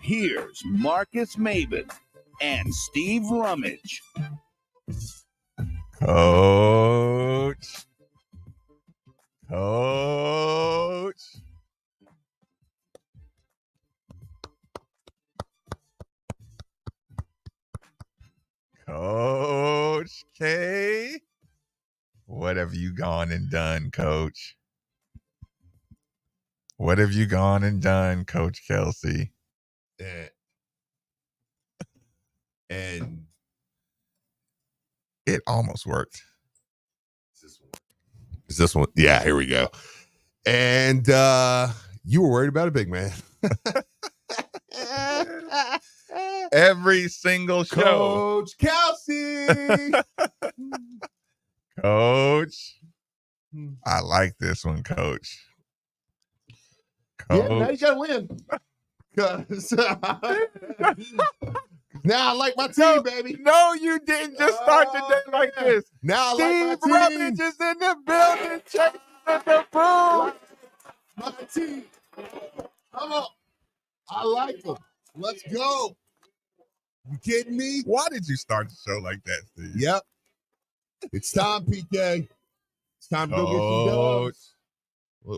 here's Marcus Maven and Steve Rummage. Coach. Coach K. What have you gone and done, Coach? What have you gone and done, Coach Kelsey? And it almost worked. Is this one? Yeah, here we go. And you were worried about a big man. Every single show. Coach Kelsey. Coach. I like this one, Coach. Yeah, now you gotta win. 'Cause now I like my team, baby. No, you didn't just start the day like this. Now I Steve like my team. Rummage is in the building, chasing the boo. My team. Come on. I like them. Let's go. You kidding me? Why did you start the show like that, Steve? Yep. It's time, PK. It's time to go get some dubs.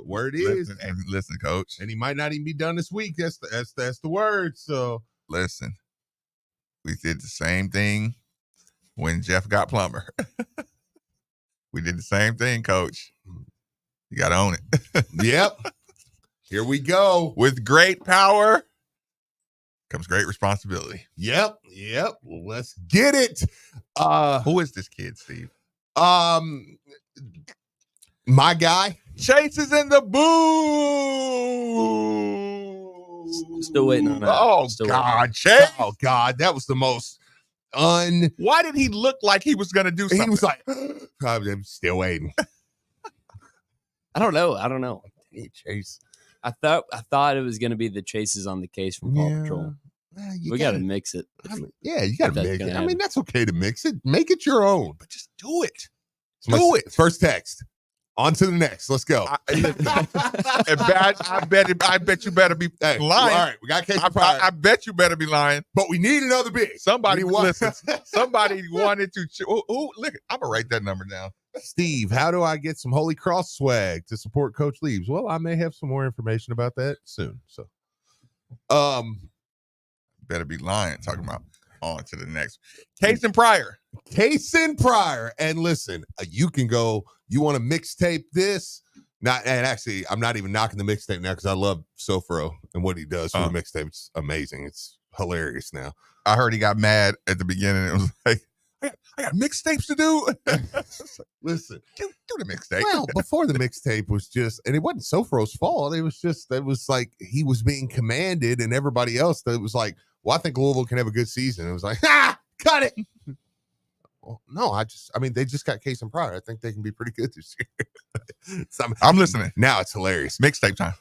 Word is. Listen, Coach. And he might not even be done this week. That's the word. So listen, we did the same thing when Jeff got plumber. We did the same thing, Coach. You got to own it. Yep. Here we go. With great power comes great responsibility. Yep. Let's get it. Who is this kid, Steve? My guy. Chase is in the booth. Still waiting on that. Oh, God, Chase. Oh, God. That was the most Why did he look like he was going to do something? He was like, I'm still waiting. I don't know. Hey, Chase. I thought it was going to be the chases on the case from Paw Patrol. We got to mix it. You got to mix it. I mean, that's okay to mix it. Make it your own, but just do it. Do it. First text. On to the next. Let's go. I bet you better be lying. All right, we got Kasean Pryor. I bet you better be lying. But we need another big. Somebody wanted to. Look, I'm gonna write that number down. Steve, how do I get some Holy Cross swag to support Coach Leaves? Well, I may have some more information about that soon. So, better be lying. Talking about on to the next. Kasean Pryor. And listen, you can go. You want to mixtape this? Actually, I'm not even knocking the mixtape now because I love Sofro and what he does for the mixtape. It's amazing. It's hilarious now. I heard he got mad at the beginning. It was like, I got mixtapes to do. Listen, do the mixtape. Well, before the mixtape was just, and it wasn't Sofro's fault. It was like he was being commanded, and everybody else that was like, well, I think Louisville can have a good season. It was like, cut it. Well, no, they just got Kasean Pryor. I think they can be pretty good this year. I'm listening. Now it's hilarious. Mixtape time.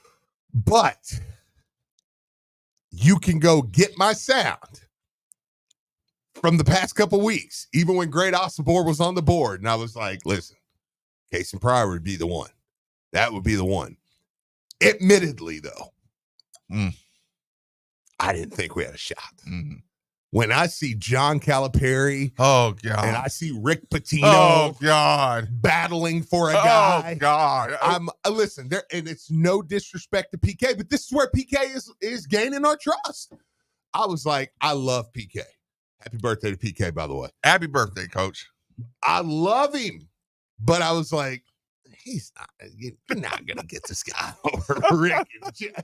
But you can go get my sound from the past couple weeks, even when Great Osibor was on the board. And I was like, listen, Kasean Pryor would be the one. That would be the one. Admittedly, though, I didn't think we had a shot. Mm-hmm. When I see John Calipari, oh God, and I see Rick Pitino, oh God, battling for a guy, oh God, I'm listen there, and it's no disrespect to PK, but this is where PK is gaining our trust. I was like, I love PK. Happy birthday to PK, by the way. Happy birthday, Coach. I love him, but I was like, you're not gonna get this guy over Rick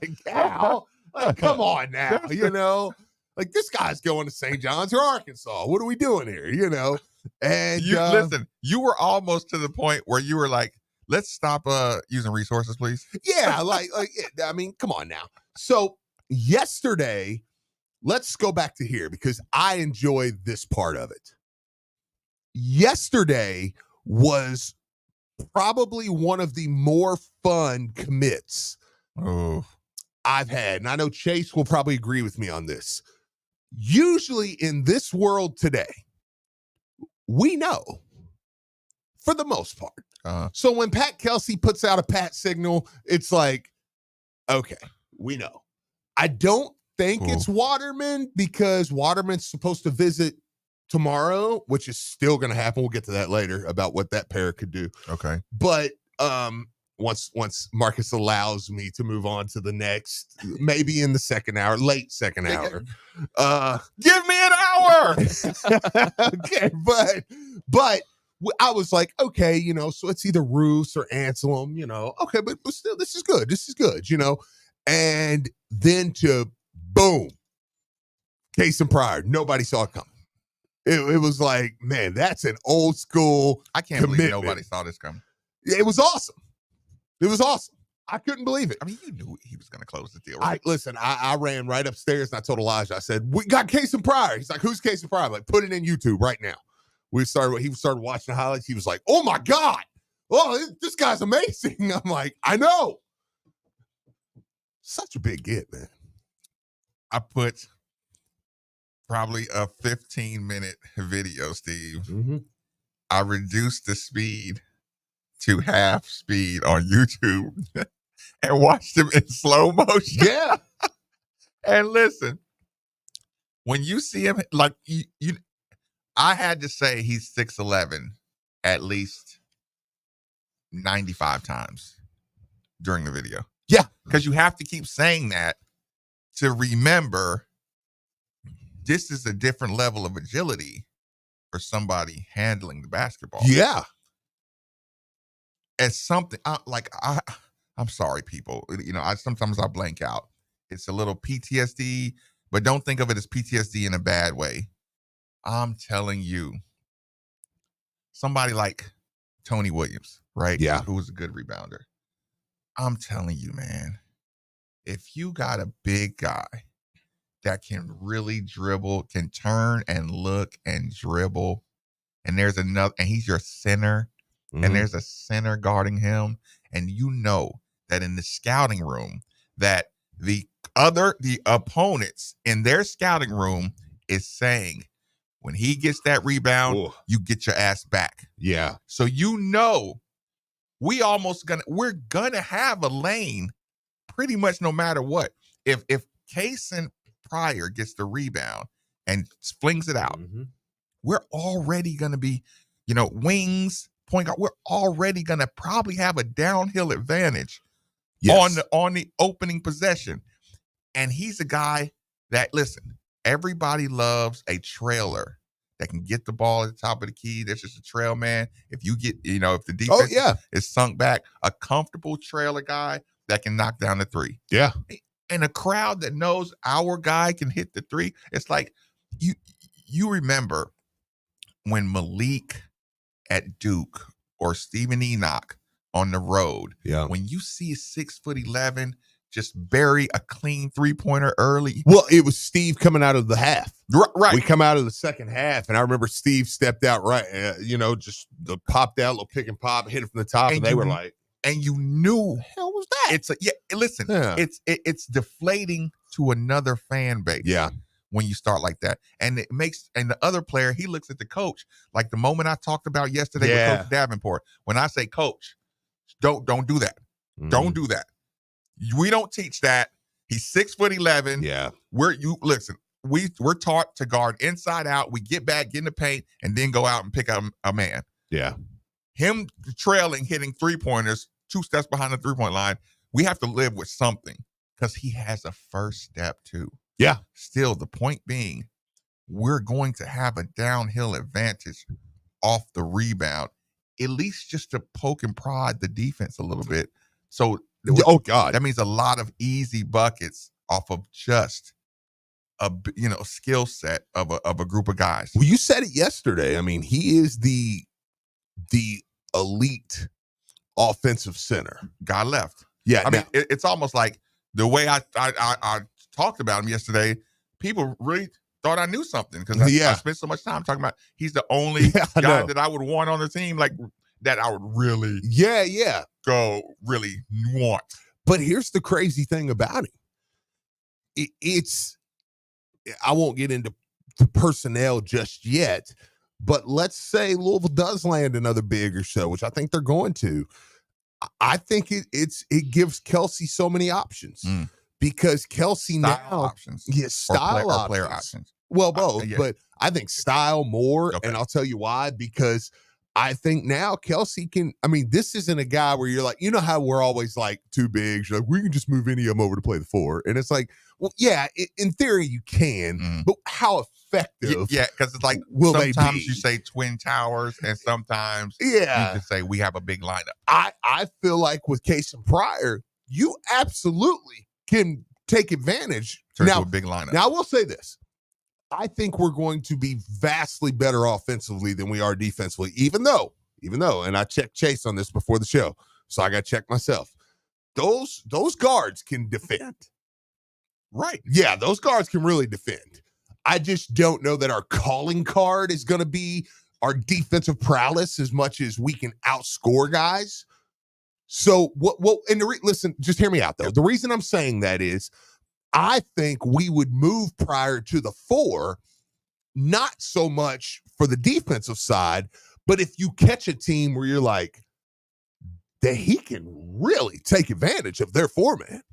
and Cal. Like, come on now, Like, this guy's going to St. John's or Arkansas. What are we doing here? And listen, you were almost to the point where you were like, let's stop using resources, please. Yeah, come on now. So yesterday, let's go back to here because I enjoyed this part of it. Yesterday was probably one of the more fun commits I've had. And I know Chase will probably agree with me on this. Usually in this world today, we know for the most part. So when Pat Kelsey puts out a Pat signal, it's like, okay, we know. I don't think it's Waterman because Waterman's supposed to visit tomorrow, which is still going to happen. We'll get to that later about what that pair could do. Okay. But once Marcus allows me to move on to the next, maybe in the second hour, late second hour. Give me an hour. Okay, but I was like, okay, so it's either Roos or Anselm, okay, but still, this is good. This is good, and then to boom, Kasean Pryor. Nobody saw it coming. It was like, man, that's an old school. I can't believe nobody saw this coming. It was awesome. It was awesome. I couldn't believe it. I mean, you knew he was going to close the deal, right? I ran right upstairs and I told Elijah, I said, we got Kasean Pryor. He's like, who's Kasean Pryor? I'm like, put it in YouTube right now. He started watching the highlights. He was like, oh my God. Oh, this guy's amazing. I'm like, I know. Such a big get, man. I put probably a 15-minute video, Steve. Mm-hmm. I reduced the speed to half speed on YouTube and watched him in slow motion. Yeah. And listen, when you see him, like I had to say he's 6'11" at least 95 times during the video. Yeah. Because you have to keep saying that to remember this is a different level of agility for somebody handling the basketball. Yeah. As something I'm sorry, people. Sometimes I blank out. It's a little PTSD, but don't think of it as PTSD in a bad way. I'm telling you, somebody like Tony Williams, right? Yeah. Who was a good rebounder. I'm telling you, man, if you got a big guy that can really dribble, can turn and look and dribble, and there's another, and he's your center, and there's a center guarding him, and you know that in the scouting room that the opponents in their scouting room is saying, when he gets that rebound, you get your ass back. Yeah. So we're gonna have a lane pretty much no matter what. If Kasean Pryor gets the rebound and flings it out, we're already gonna be, wings, point guard, we're already gonna probably have a downhill advantage on the opening possession. And he's a guy that, listen, everybody loves a trailer that can get the ball at the top of the key. That's just a trail man. If you get, if the defense is sunk back, a comfortable trailer guy that can knock down the three. Yeah. And a crowd that knows our guy can hit the three. It's like you remember when Malik at Duke or Steven Enoch on the road. Yeah. When you see 6'11" just bury a clean 3-pointer early. Well, it was Steve coming out of the half. Right. We come out of the second half, and I remember Steve stepped out right, just popped out, little pick and pop, hit it from the top, and they were like, and you knew, the hell was that? It's deflating to another fan base. Yeah. When you start like that. And the other player, he looks at the coach, like the moment I talked about yesterday with Coach Davenport. When I say, coach, don't do that. Don't do that. We don't teach that. He's 6'11". Yeah. We're taught to guard inside out. We get back, get in the paint, and then go out and pick up a man. Yeah. Him trailing, hitting 3-pointers, 2 steps behind the 3-point line. We have to live with something because he has a first step too. Yeah. Still, the point being, we're going to have a downhill advantage off the rebound, at least just to poke and prod the defense a little bit. So, God, that means a lot of easy buckets off of just a skill set of a group of guys. Well, you said it yesterday. I mean, he is the elite offensive center. Guy left. Yeah. I mean, it's almost like the way I talked about him yesterday, people really thought I knew something because I spent so much time talking about he's the only guy that I would want on the team, like that I would really really want. But here's the crazy thing about it. I won't get into the personnel just yet, but let's say Louisville does land another big or so, which I think they're going to. I think it gives Kelsey so many options because Kelsey Style now options. style or player options. Well, both, Yeah. but I think style more, Okay. and I'll tell you why. Because I think now Kelsey can. I mean, this isn't a guy where you're like, you know how we're always like too big. You're like, we can just move any of them over to play the 4, and it's like, well, yeah, in theory you can, but how effective? Yeah, because it's like will they sometimes be? you say Twin Towers, and sometimes Yeah, you just say we have a big lineup. I feel like with Kasean Pryor, you absolutely can take advantage. Turn Now, to a big lineup. Now I will say this. I think we're going to be vastly better offensively than we are defensively, even though, and I checked Chase on this before the show, so I got to check myself. Those guards can defend. Right. Yeah, those guards can really defend. I just don't know that our calling card is going to be our defensive prowess as much as we can outscore guys. So, listen, just hear me out, though. The reason I'm saying that is I think we would move Pryor to the 4, not so much for the defensive side, but if you catch a team where you're like, that he can really take advantage of their 4-man.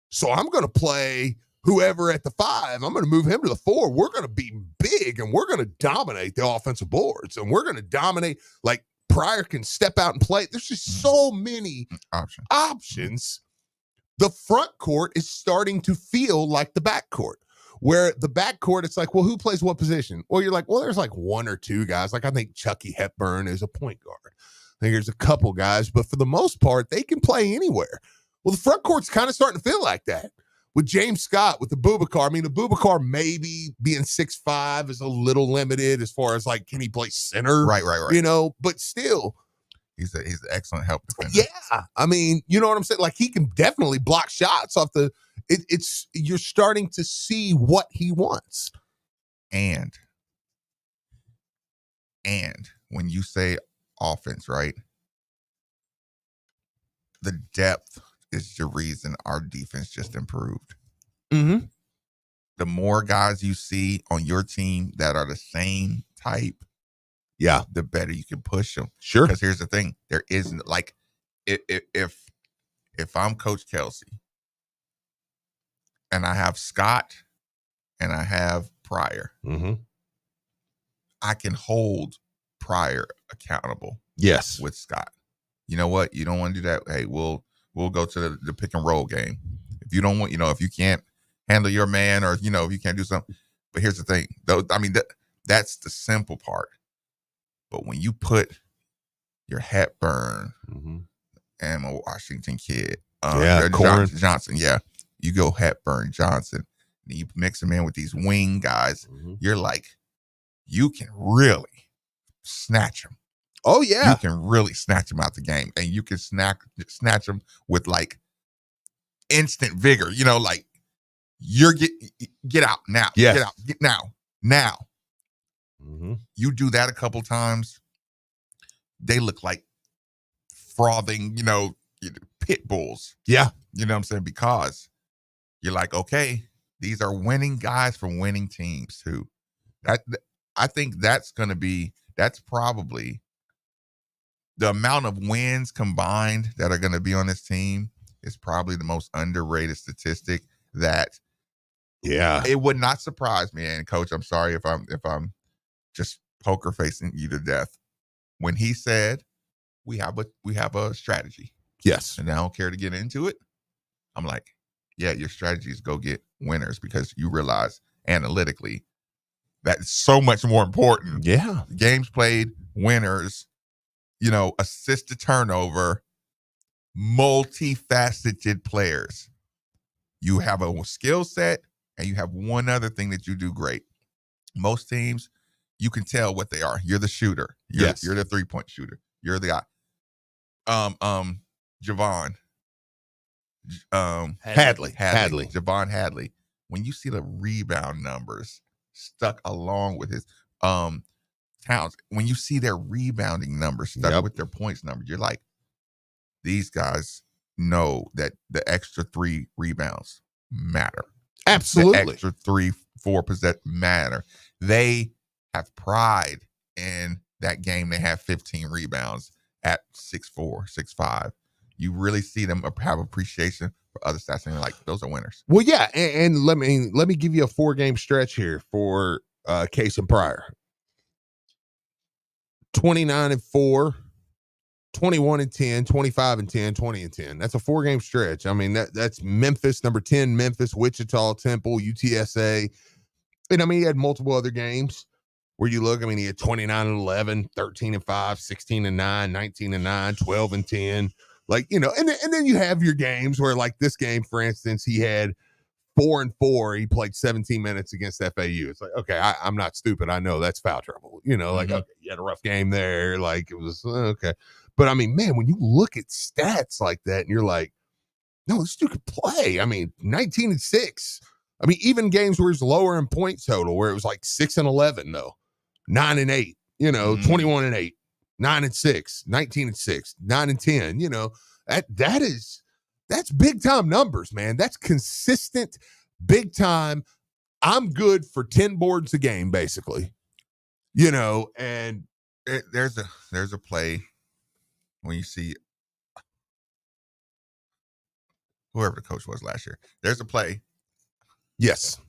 So I'm going to play whoever at the 5. I'm going to move him to the 4. We're going to be big, and we're going to dominate the offensive boards, and we're going to dominate. Like, Pryor can step out and play. There's just so many options. The front court is starting to feel like the back court, where the back court, it's like, well, who plays what position? Well, you're like, well, there's like 1 or 2 guys. Like, I think Chucky Hepburn is a point guard. I think there's a couple guys, but for the most part, they can play anywhere. Well, the front court's kind of starting to feel like that. With James Scott, with the Boubacar. I mean, the Boubacar maybe being 6'5" is a little limited as far as like, can he play center? Right. You know, but still. He's an excellent help defender. Yeah. I mean, you know what I'm saying? Like, he can definitely block shots off the you're starting to see what he wants. And when you say offense, right? The depth is the reason our defense just improved. Mm-hmm. The more guys you see on your team that are the same type, the better you can push them. Sure. Because here's the thing: there isn't like if I'm Coach Kelsey and I have Scott and I have Pryor, I can hold Pryor accountable. Yes. With Scott. You know what? You don't want to do that. Hey, we'll go to the pick and roll game. If you don't want, if you can't handle your man, or if you can't do something. But here's the thing, though. I mean, that's the simple part. But when you put your Hepburn and my Washington kid, Johnson, you go Hepburn, Johnson, and you mix them in with these wing guys, you're like, you can really snatch them. Oh, yeah. You can really snatch them out the game, and you can snatch them with like instant vigor. Like get out now. Yes. Get out now. You do that a couple times, they look like frothing, pit bulls. Yeah. You know what I'm saying? Because you're like, okay, these are winning guys from winning teams too. I think that's probably the amount of wins combined that are going to be on this team is probably the most underrated statistic. That it would not surprise me. And Coach, I'm sorry if I'm just poker facing you to death. When he said we have a strategy, yes, and I don't care to get into it, I'm like, yeah, your strategy is go get winners, because you realize analytically that's so much more important. Yeah, games played, winners, assist to turnover, multifaceted players. You have a skill set, and you have one other thing that you do great. Most teams, you can tell what they are. You're the shooter. You're the 3-point shooter. You're the guy. Javon. Hadley. Javon Hadley. When you see the rebound numbers stuck along with his Towns, when you see their rebounding numbers stuck with their points numbers, you're like, these guys know that the extra 3 rebounds matter. Absolutely. The extra 3-4 possessions matter. They have pride in that game. They have 15 rebounds at 6'4", 6'5". You really see them have appreciation for other stats, and you're like, those are winners. Well, yeah, and let me give you a 4-game stretch here for Kasean Pryor. 29-4, 21-10, 25-10, 20-10. That's a 4-game stretch. I mean, that's Memphis, number 10, Memphis, Wichita, Temple, UTSA. And I mean, he had multiple other games where you look. I mean, he had 29-11, 13-5, 16-9, 19-9, 12-10. Like, you know, and then you have your games where, like this game, for instance, he had 4-4. He played 17 minutes against FAU. It's like, okay, I'm not stupid. I know that's foul trouble. You know, like, okay, you had a rough game there. Like, it was okay. But I mean, man, when you look at stats like that and you're like, no, this dude could play. I mean, 19-6. I mean, even games where it's lower in point total, where it was like 6-11, though, 9-8, you know, 21-8, 9-6, 19-6, 9-10, you know, that's big time numbers, man. That's consistent, big time. I'm good for 10 boards a game, basically, you know, and there's a play when you see whoever the coach was last year. There's a play. Yes.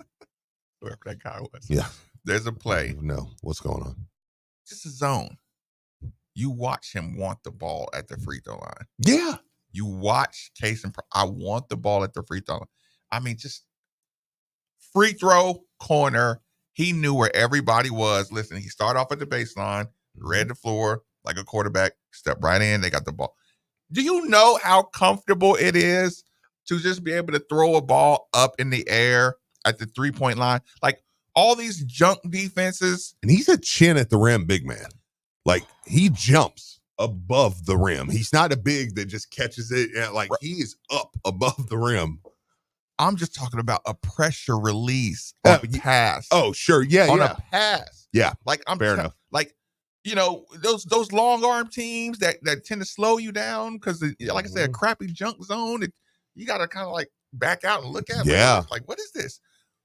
Whoever that guy was. Yeah. There's a play. No. What's going on? Just a zone. You watch him want the ball at the free throw line. Yeah. You watch Kasean. I want the ball at the free throw line. I mean, just free throw corner. He knew where everybody was. Listen, he started off at the baseline, read the floor like a quarterback, stepped right in. They got the ball. Do you know how comfortable it is to just be able to throw a ball up in the air at the 3-point line? Like, all these junk defenses. And he's a chin at the rim big man. Like, he jumps above the rim. He's not a big that just catches it. Like, he is up above the rim. I'm just talking about a pressure release on a pass. Oh, sure. Yeah, on a pass. Yeah. Like, I'm fair enough. Like, you know, those long arm teams that tend to slow you down because, like I said, a crappy junk zone. You got to kind of like back out and look at it. Yeah. Like, what is this?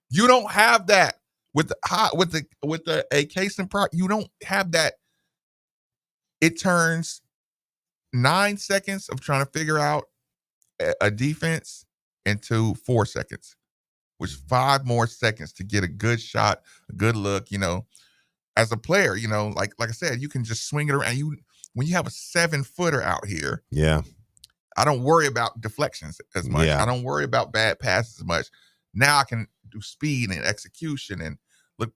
You don't have that with the Kasean Pryor. You don't have that. It turns 9 seconds of trying to figure out a defense into 4 seconds, which is 5 more seconds to get a good shot, a good look. You know, as a player, you know, like I said, you can just swing it around. When you have a 7-footer out here, yeah, I don't worry about deflections as much. Yeah. I don't worry about bad passes as much. Now I can do speed and execution and look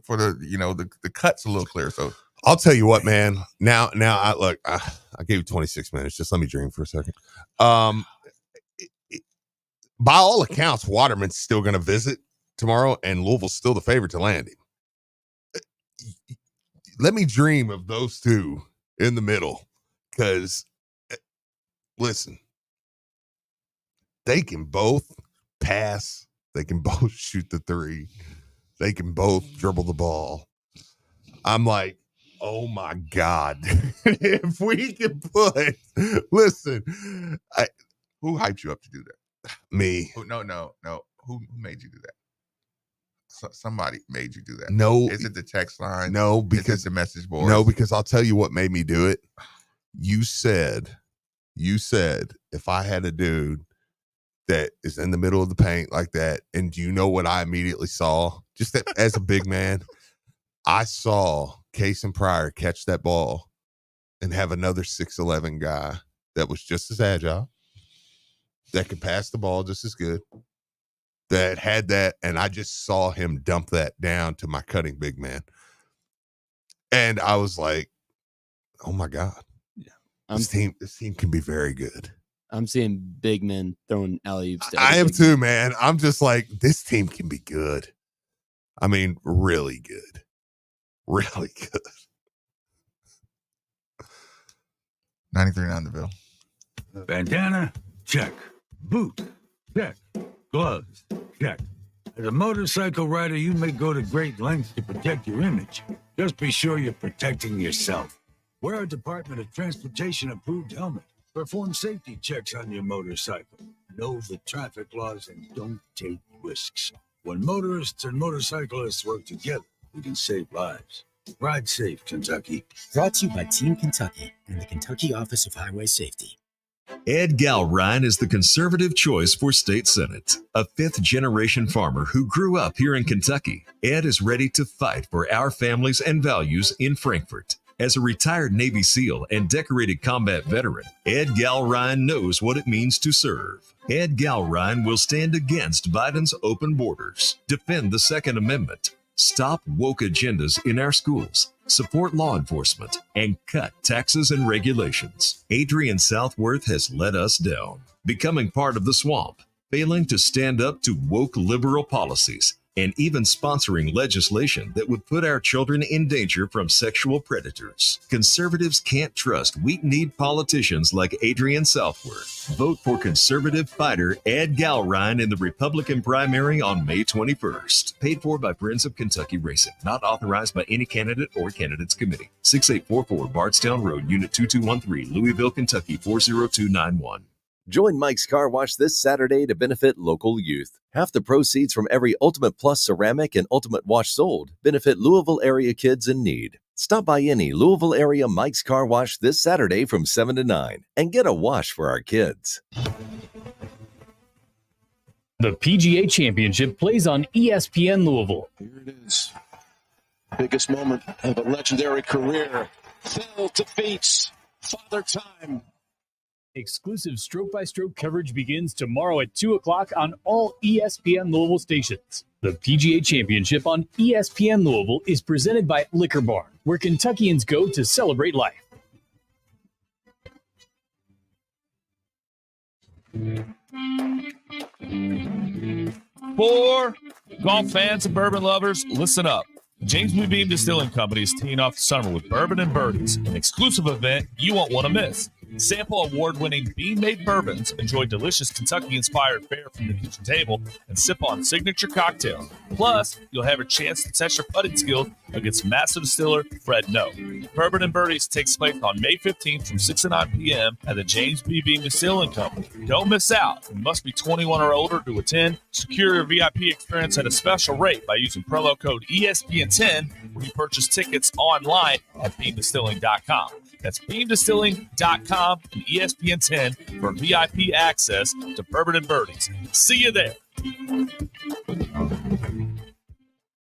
for the cuts a little clearer. So I'll tell you what, man. Now I gave you 26 minutes. Just let me dream for a second. By all accounts, Waterman's still going to visit tomorrow, and Louisville's still the favorite to land him. Let me dream of those two in the middle, because listen, they can both pass. They can both shoot the three. They can both dribble the ball. I'm like, oh my God. If we can put, listen, who hyped you up to do that? Me. No. Who made you do that? Somebody made you do that. No. Is it the text line? No, because is it the message board. No, because I'll tell you what made me do it. You said if I had a dude that is in the middle of the paint like that, and do you know what I immediately saw? Just that, as a big man, I saw Kasean Pryor catch that ball and have another 6'11" guy that was just as agile, that could pass the ball just as good, that had that, and I just saw him dump that down to my cutting big man. And I was like, oh my God. Yeah. This team can be very good. I'm seeing big men throwing alley-oops. I am too, man. I'm just like, this team can be good. I mean, really good. Really good. 93.9 The Ville. Bandana, check. Boot, check. Gloves, check. As a motorcycle rider, you may go to great lengths to protect your image. Just be sure you're protecting yourself. Wear a Department of Transportation approved helmet. Perform safety checks on your motorcycle. Know the traffic laws and don't take risks. When motorists and motorcyclists work together, we can save lives. Ride safe, Kentucky. Brought to you by Team Kentucky and the Kentucky Office of Highway Safety. Ed Galrine is the conservative choice for state senate. A fifth-generation farmer who grew up here in Kentucky, Ed is ready to fight for our families and values in Frankfort. As a retired Navy SEAL and decorated combat veteran, Ed Galrine knows what it means to serve. Ed Galrine will stand against Biden's open borders, defend the Second Amendment, stop woke agendas in our schools, support law enforcement, and cut taxes and regulations. Adrian Southworth has let us down, becoming part of the swamp, failing to stand up to woke liberal policies, and even sponsoring legislation that would put our children in danger from sexual predators. Conservatives can't trust weak-kneed politicians like Adrian Southworth. Vote for conservative fighter Ed Galrine in the Republican primary on May 21st. Paid for by Friends of Kentucky Racing. Not authorized by any candidate or candidates committee. 6844 Bardstown Road, Unit 2213, Louisville, Kentucky 40291. Join Mike's Car Wash this Saturday to benefit local youth. Half the proceeds from every Ultimate Plus ceramic and Ultimate Wash sold benefit Louisville area kids in need. Stop by any Louisville area Mike's Car Wash this Saturday from 7 to 9 and get a wash for our kids. The PGA Championship plays on ESPN Louisville. Here it is. Biggest moment of a legendary career. Phil defeats Father Time. Exclusive stroke-by-stroke coverage begins tomorrow at 2 o'clock on all ESPN Louisville stations. The PGA Championship on ESPN Louisville is presented by Liquor Barn, where Kentuckians go to celebrate life. For golf fans and bourbon lovers, listen up. James B. Beam Distilling Company is teeing off the summer with Bourbon and Birdies, an exclusive event you won't want to miss. Sample award-winning bean-made bourbons, enjoy delicious Kentucky-inspired fare from the kitchen table, and sip on signature cocktails. Plus, you'll have a chance to test your putting skills against master distiller Fred No. Bourbon and Birdies takes place on May 15th from 6 to 9 p.m. at the James B. Beam Distilling Company. Don't miss out. You must be 21 or older to attend. Secure your VIP experience at a special rate by using promo code ESPN10 when you purchase tickets online at beamdistilling.com. That's beamdistilling.com and ESPN10 for VIP access to Bourbon and Birdies. See you there.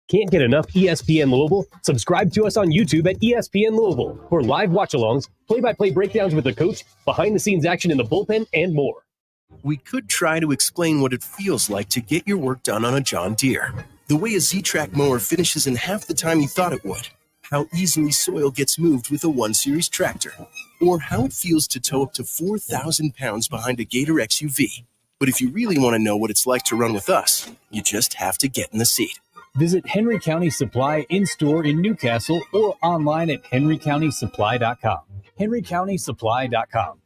Can't get enough ESPN Louisville? Subscribe to us on YouTube at ESPN Louisville for live watch-alongs, play-by-play breakdowns with the coach, behind-the-scenes action in the bullpen, and more. We could try to explain what it feels like to get your work done on a John Deere. The way a Z-Track mower finishes in half the time you thought it would. How easily soil gets moved with a 1 Series tractor, or how it feels to tow up to 4,000 pounds behind a Gator XUV. But if you really want to know what it's like to run with us, you just have to get in the seat. Visit Henry County Supply in-store in Newcastle or online at henrycountysupply.com. henrycountysupply.com.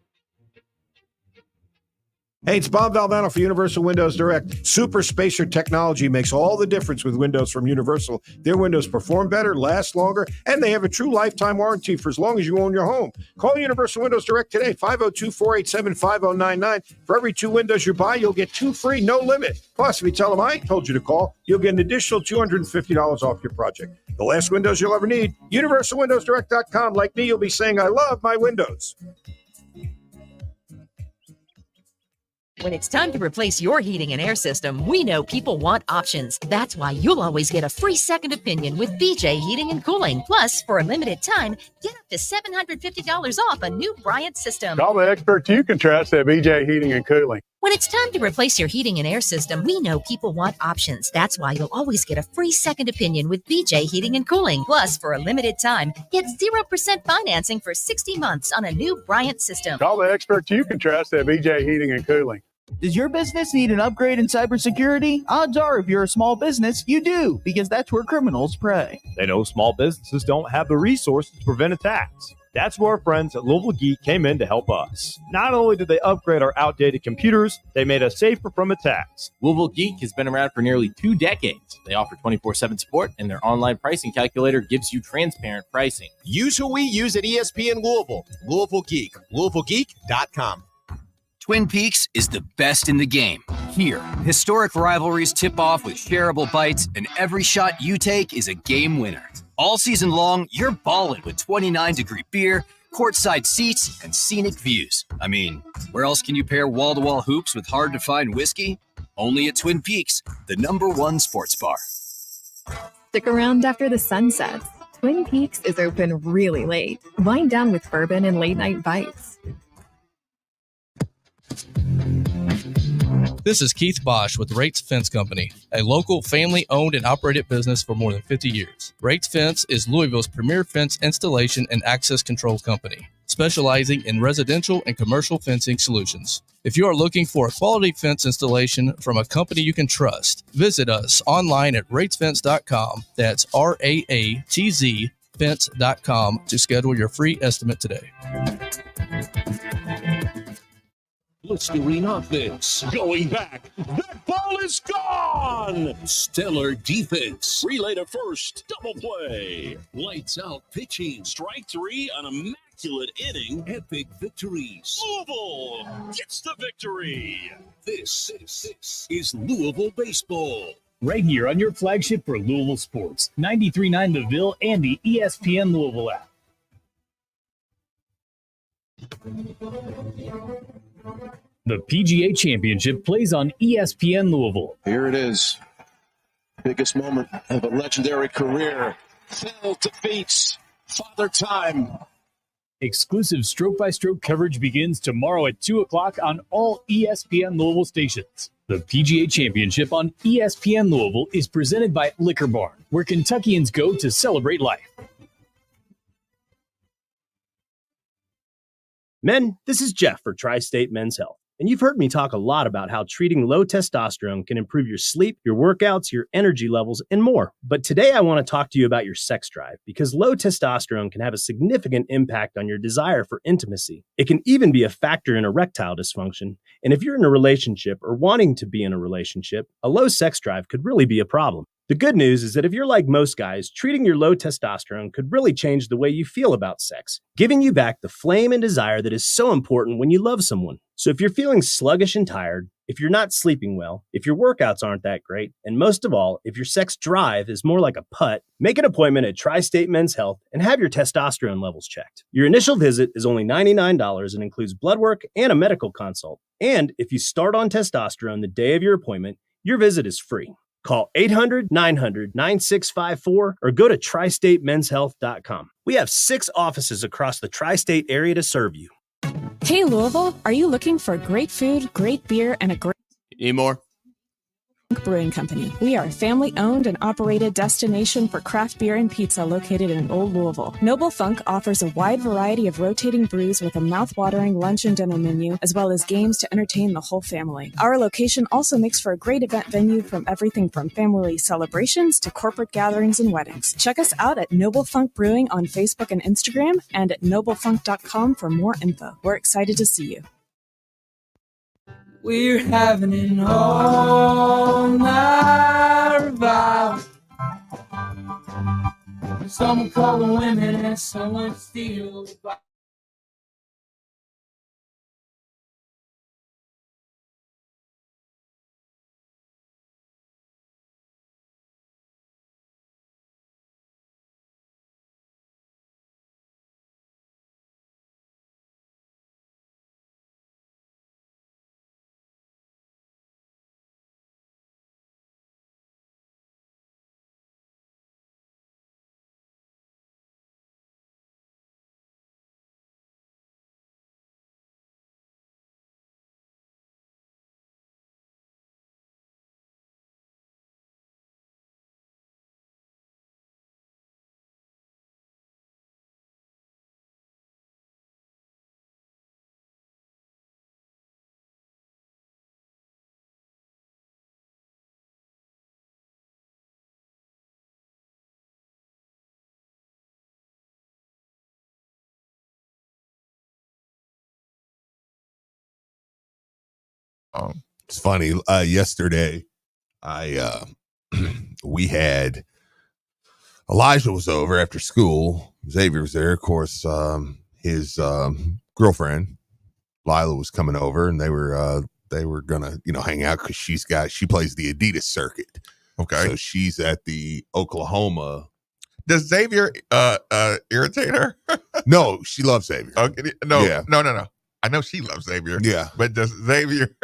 Hey, it's Bob Valvano for Universal Windows Direct. Super Spacer technology makes all the difference with windows from Universal. Their windows perform better, last longer, and they have a true lifetime warranty for as long as you own your home. Call Universal Windows Direct today, 502-487-5099. For every 2 windows you buy, you'll get 2 free, no limit. Plus, if you tell them I told you to call, you'll get an additional $250 off your project. The last windows you'll ever need. UniversalWindowsDirect.com. Like me, you'll be saying, I love my windows. When it's time to replace your heating and air system, we know people want options. That's why you'll always get a free second opinion with BJ Heating and Cooling. Plus, for a limited time, get up to $750 off a new Bryant system. Call the experts you can trust at BJ Heating and Cooling. When it's time to replace your heating and air system, we know people want options. That's why you'll always get a free second opinion with BJ Heating and Cooling. Plus, for a limited time, get 0% financing for 60 months on a new Bryant system. Call the experts you can trust at BJ Heating and Cooling. Does your business need an upgrade in cybersecurity? Odds are, if you're a small business, you do, because that's where criminals prey. They know small businesses don't have the resources to prevent attacks. That's where our friends at Louisville Geek came in to help us. Not only did they upgrade our outdated computers, they made us safer from attacks. Louisville Geek has been around for nearly 2 decades. They offer 24/7 support, and their online pricing calculator gives you transparent pricing. Use who we use at ESPN Louisville. Louisville Geek. LouisvilleGeek.com. Twin Peaks is the best in the game. Here, historic rivalries tip off with shareable bites, and every shot you take is a game winner. All season long, you're ballin' with 29-degree beer, courtside seats, and scenic views. I mean, where else can you pair wall-to-wall hoops with hard-to-find whiskey? Only at Twin Peaks, the #1 sports bar. Stick around after the sun sets. Twin Peaks is open really late. Wind down with bourbon and late-night bites. This is Keith Bosch with Rates Fence Company, a local family-owned and operated business for more than 50 years. Rates Fence is Louisville's premier fence installation and access control company, specializing in residential and commercial fencing solutions. If you are looking for a quality fence installation from a company you can trust, visit us online at ratesfence.com. That's RAATZ fence.com to schedule your free estimate today. Blistering offense. Going back. That ball is gone. Stellar defense. Relay to first. Double play. Lights out pitching. Strike three on immaculate inning. Epic victories. Louisville gets the victory. This is Louisville baseball. Right here on your flagship for Louisville sports. 93.9 The Ville and the ESPN Louisville app. The PGA Championship plays on ESPN Louisville. Here it is. Biggest moment of a legendary career. Phil defeats Father Time. Exclusive stroke-by-stroke coverage begins tomorrow at 2 o'clock on all ESPN Louisville stations. The PGA Championship on ESPN Louisville is presented by Liquor Barn, where Kentuckians go to celebrate life. Men, this is Jeff for Tri-State Men's Health. And you've heard me talk a lot about how treating low testosterone can improve your sleep, your workouts, your energy levels, and more. But today I want to talk to you about your sex drive, because low testosterone can have a significant impact on your desire for intimacy. It can even be a factor in erectile dysfunction. And if you're in a relationship or wanting to be in a relationship, a low sex drive could really be a problem. The good news is that if you're like most guys, treating your low testosterone could really change the way you feel about sex, giving you back the flame and desire that is so important when you love someone. So if you're feeling sluggish and tired, if you're not sleeping well, if your workouts aren't that great, and most of all, if your sex drive is more like a putt, make an appointment at Tri-State Men's Health and have your testosterone levels checked. Your initial visit is only $99 and includes blood work and a medical consult. And if you start on testosterone the day of your appointment, your visit is free. Call 800-900-9654 or go to tristatemenshealth.com. We have 6 offices across the tri-state area to serve you. Hey, Louisville, are you looking for great food, great beer, and a great... Need more? Brewing Company. We are a family-owned and operated destination for craft beer and pizza located in Old Louisville. Noble Funk offers a wide variety of rotating brews with a mouth-watering lunch and dinner menu, as well as games to entertain the whole family. Our location also makes for a great event venue from everything from family celebrations to corporate gatherings and weddings. Check us out at Noble Funk Brewing on Facebook and Instagram and at noblefunk.com for more info. We're excited to see you. We're having an all-night revival. Someone call the women and someone steal the Bible. It's funny. Yesterday, we had Elijah was over after school. Xavier was there, of course. His girlfriend Lila was coming over, and they were gonna hang out because she plays the Adidas circuit. Okay, so she's at the Oklahoma Does Xavier irritate her? No, she loves Xavier. Okay, no. I know she loves Xavier. Yeah, but does Xavier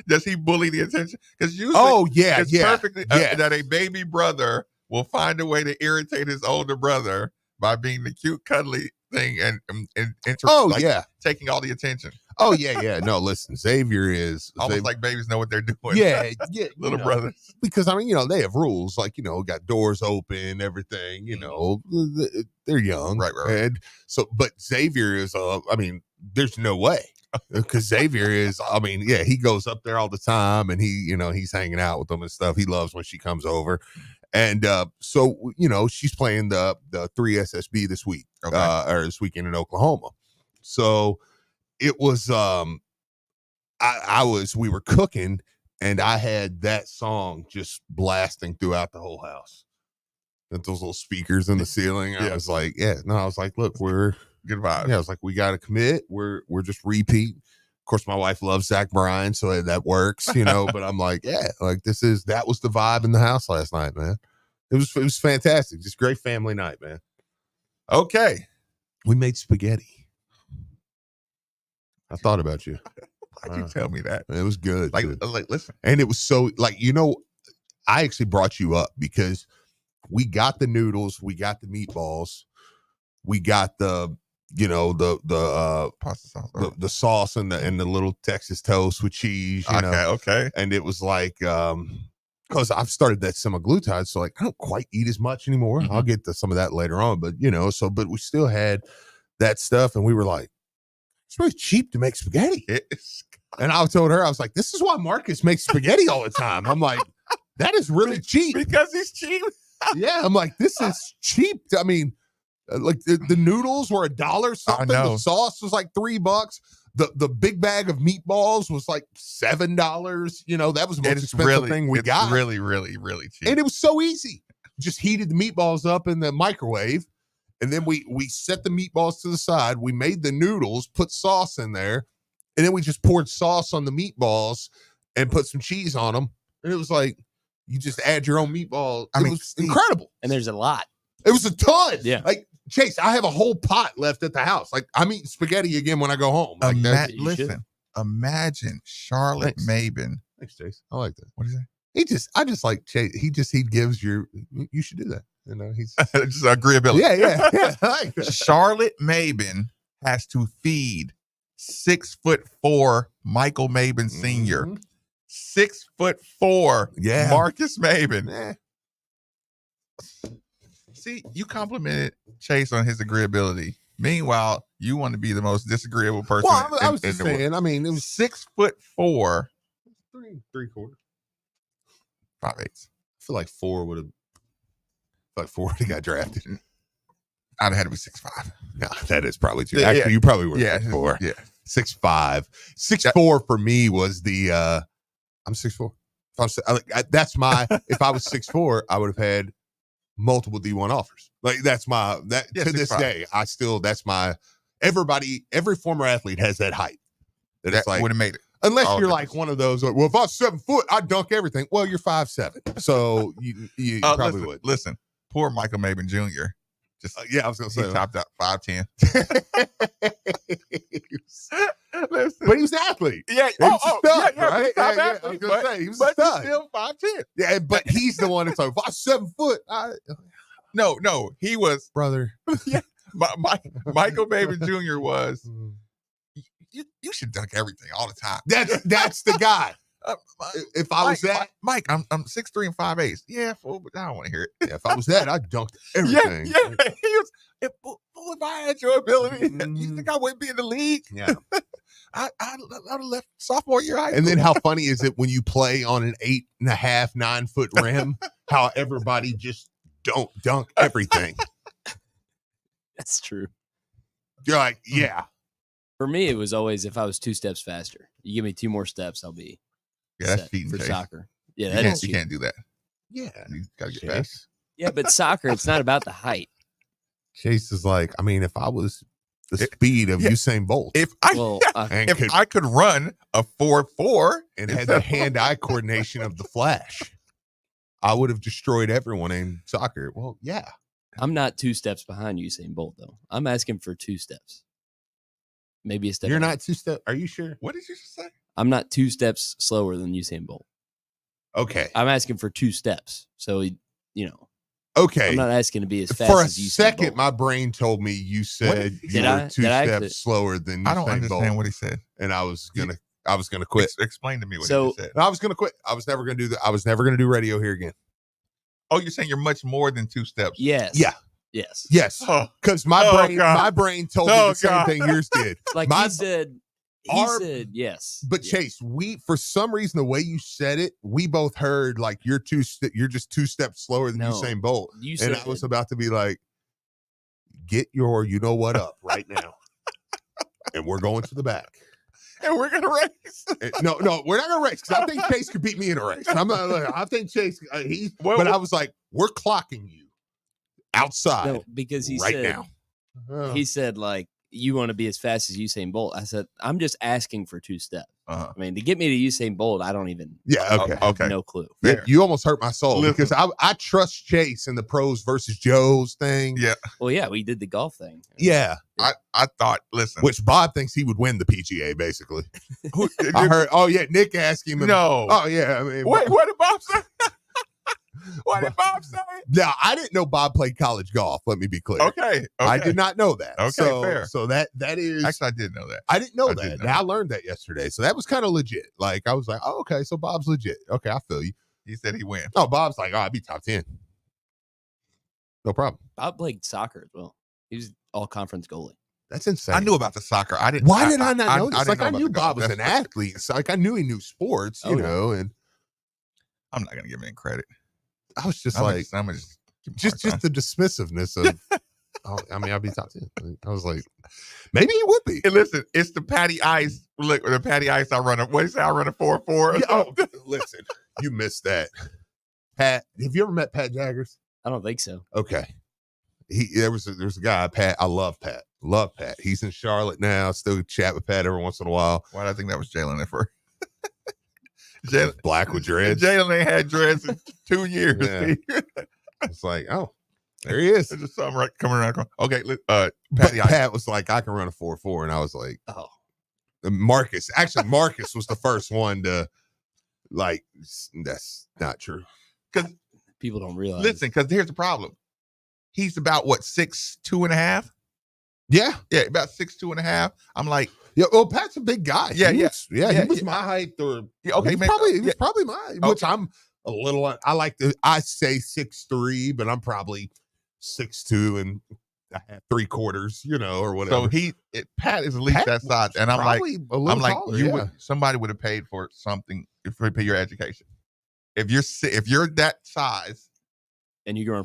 does he bully the attention? Because usually, it's perfectly that a baby brother will find a way to irritate his older brother by being the cute, cuddly thing and taking all the attention. Oh yeah. No, listen, Xavier is almost like babies know what they're doing. Yeah, little brothers. Because I mean, they have rules like got doors open, everything. They're young, right. And so, but Xavier is, I mean, there's no way because Xavier is, I mean, he goes up there all the time, and he's hanging out with them and stuff. He loves when she comes over. And so she's playing the 3 SSB this week, or this weekend in Oklahoma. So it was we were cooking, and I had that song just blasting throughout the whole house. And those little speakers in the ceiling. I was like, I was like, look, we're good vibes. Yeah, I was like, we got to commit. We're just repeat. Of course, my wife loves Zach Bryan, so that works, but I'm like, like that was the vibe in the house last night, man. It was fantastic. Just great family night, man. Okay. We made spaghetti. I thought about you. Why'd you tell me that? It was good. Like, dude. Listen. And it was so I actually brought you up because we got the noodles, we got the meatballs, we got the pasta sauce, the sauce and the little Texas toast with cheese. Okay. And it was like, because I've started that semaglutide, so like I don't quite eat as much anymore. Mm-hmm. I'll get to some of that later on, but but we still had that stuff, and we were like, it's really cheap to make spaghetti. And I told her, I was like, this is why Marcus makes spaghetti all the time. I'm like, that is really cheap because he's cheap. Yeah, I'm like, this is cheap. I mean, like the noodles were $1 something. The sauce was like $3. The big bag of meatballs was like $7. That was the most expensive thing we got. Really, really, really cheap. And it was so easy. Just heated the meatballs up in the microwave, and then we set the meatballs to the side. We made the noodles, put sauce in there, and then we just poured sauce on the meatballs and put some cheese on them. And it was like, you just add your own meatball. It was incredible. And there's a lot. It was a ton. Yeah. Like, Chase, I have a whole pot left at the house. Like, I'm eating spaghetti again when I go home. Like imagine Charlotte Mabin. Thanks, Chase. I like that. What is that? I just like Chase. He gives you should do that. He's just agreeability. Yeah. I like that. Charlotte Mabin has to feed 6'4" Michael Mabin Sr. 6'4" Marcus Mabin. See, you complimented Chase on his agreeability. Meanwhile, you want to be the most disagreeable person. Well, I was just saying. I mean, it was 6'4". 3/4. 5'8". I feel like 4 would have. Like 4 would have got drafted. I'd have had to be 6'5". No, that is probably too. Actually, you probably were 6'4". Yeah, 6'5". 6'4" for me was the. I'm 6'4". That's my. If I was 6'4", I would have had multiple D1 offers. Like that's to this day. That's my. Every former athlete has that height. That would have made it. Unless you're like one of those, like, well, if I was 7 foot, I'd dunk everything. Well, you're 5'7", so you probably would. Listen, poor Michael Mabin Jr. Just I was gonna say he topped out 5'10". But he was an athlete. Yeah. He was a stud, right? I was gonna say he was a but stud. He's still 5'10". Yeah, but he's the one that's like, if I was 7 foot, No, he was brother. Yeah, Michael Mabin Jr. was. You should dunk everything all the time. That's the guy. If I was that, Mike, I'm 6'3" and 5'8". Yeah, fool, but I don't want to hear it. Yeah, if I was that, I'd dunk everything. Yeah. He was. If I had your ability, you think I wouldn't be in the league? Yeah. I'd have left sophomore year high school. And then how funny is it when you play on an 8.5, 9 foot rim? How everybody just don't dunk everything. That's true. You're like, yeah. For me, it was always if I was 2 steps faster. You give me 2 more steps, I'll be that's cheating for soccer. Yeah, you can't do that. Yeah, you gotta get fast. Yeah, but soccer, it's not about the height. Chase is like, I mean, if I was the speed of Usain Bolt, if I could run a 4.4 and had the hand-eye coordination of the Flash, I would have destroyed everyone in soccer. Well, yeah. I'm not 2 steps behind Usain Bolt, though. I'm asking for 2 steps. Maybe a step. You're not 2 steps. Are you sure? What did you just say? I'm not 2 steps slower than Usain Bolt. Okay. I'm asking for 2 steps. So, Okay. I'm not asking to be as fast For a as Usain second, Bolt. my brain told me you said you Did were I? 2 Did I steps actually? slower than Usain I don't understand Bolt, what he said. and I was gonna quit. Explain to me what So- he just said. I was gonna quit. I was never gonna do that. I was never gonna do radio here again. Oh, you're saying you're much more than 2 steps? Yes. Yeah. Yes. Yes. Oh. Because Oh, my brain told me Oh, the same God. thing yours did. Like My- he said yes. But Yes. Chase, for some reason, the way you said it, we both heard like you're just 2 steps slower than No, Usain Bolt, you and said I was about to be like, get your you know what up right now, and we're going to the back. And we're gonna race. No, we're not gonna race because I think Chase could beat me in a race. I'm not. I think Chase. But I was like, we're clocking you outside. No, because he right said now. he said like you want to be as fast as Usain Bolt. I said I'm just asking for 2 steps. Uh-huh. I mean, to get me to Usain Bolt, I don't even. Yeah. Okay. I have no clue. Yeah, you almost hurt my soul Listen. because I trust Chase in the pros versus Joe's thing. Yeah. Well, yeah, we did the golf thing. Yeah. I thought, listen. Which Bob thinks he would win the PGA, basically. I heard. Oh yeah, Nick asked him. No. Oh yeah. I mean, Wait, what did Bob say? What did Bob say? Now I didn't know Bob played college golf. Let me be clear. Okay. I did not know that. Okay, so, fair. So that is Actually, I did know that. I didn't know I that. didn't know Now I learned that yesterday. So that was kind of legit. Like I was like, oh, okay, so Bob's legit. Okay, I feel you. He said he win. Oh, Bob's like, oh, I'd be top 10. No problem. Bob played soccer as well. He was all conference goalie. That's insane. I knew about the soccer. I didn't. Why did I not know this? didn't Like I about knew the Bob golf. was an athlete. It's like I knew he knew sports, you know, and I'm not gonna give him any credit. I was just I'm like, gonna just give him a hard just time. the dismissive of. Oh, I mean, I'd be top 10. I was like, maybe he would be. Hey, listen, it's the Patty Ice. Look, the Patty Ice. I run a. What do you say? I run a 4.4. Yeah, oh, listen, you missed that. Pat, have you ever met Pat Jaggers? I don't think so. Okay. There's a guy, Pat. I love Pat. Love Pat. He's in Charlotte now. Still chat with Pat every once in a while. Why did I think that was Jalen at first? Jalen, Black with dreads. Jalen ain't had dreads in 2 years. Yeah. It's like, oh, there he is. There's just something right coming around. Okay, Patty Ice. Pat was like, I can run a 4.4, and I was like, oh. Marcus was the first one to like. That's not true. Because people don't realize. Listen, because here's the problem. He's about what 6'2.5". Yeah, about 6'2.5". I'm like, yeah. Well, Pat's a big guy. Yeah, he yeah. was my height, or okay, he man, was probably mine. Which I'm a little. I say 6'3", but I'm probably 6'2" and a half, 3/4, you know, or whatever. So Pat is at least that size, and I'm like, taller, somebody would have paid for something for your education. If you're that size, and you run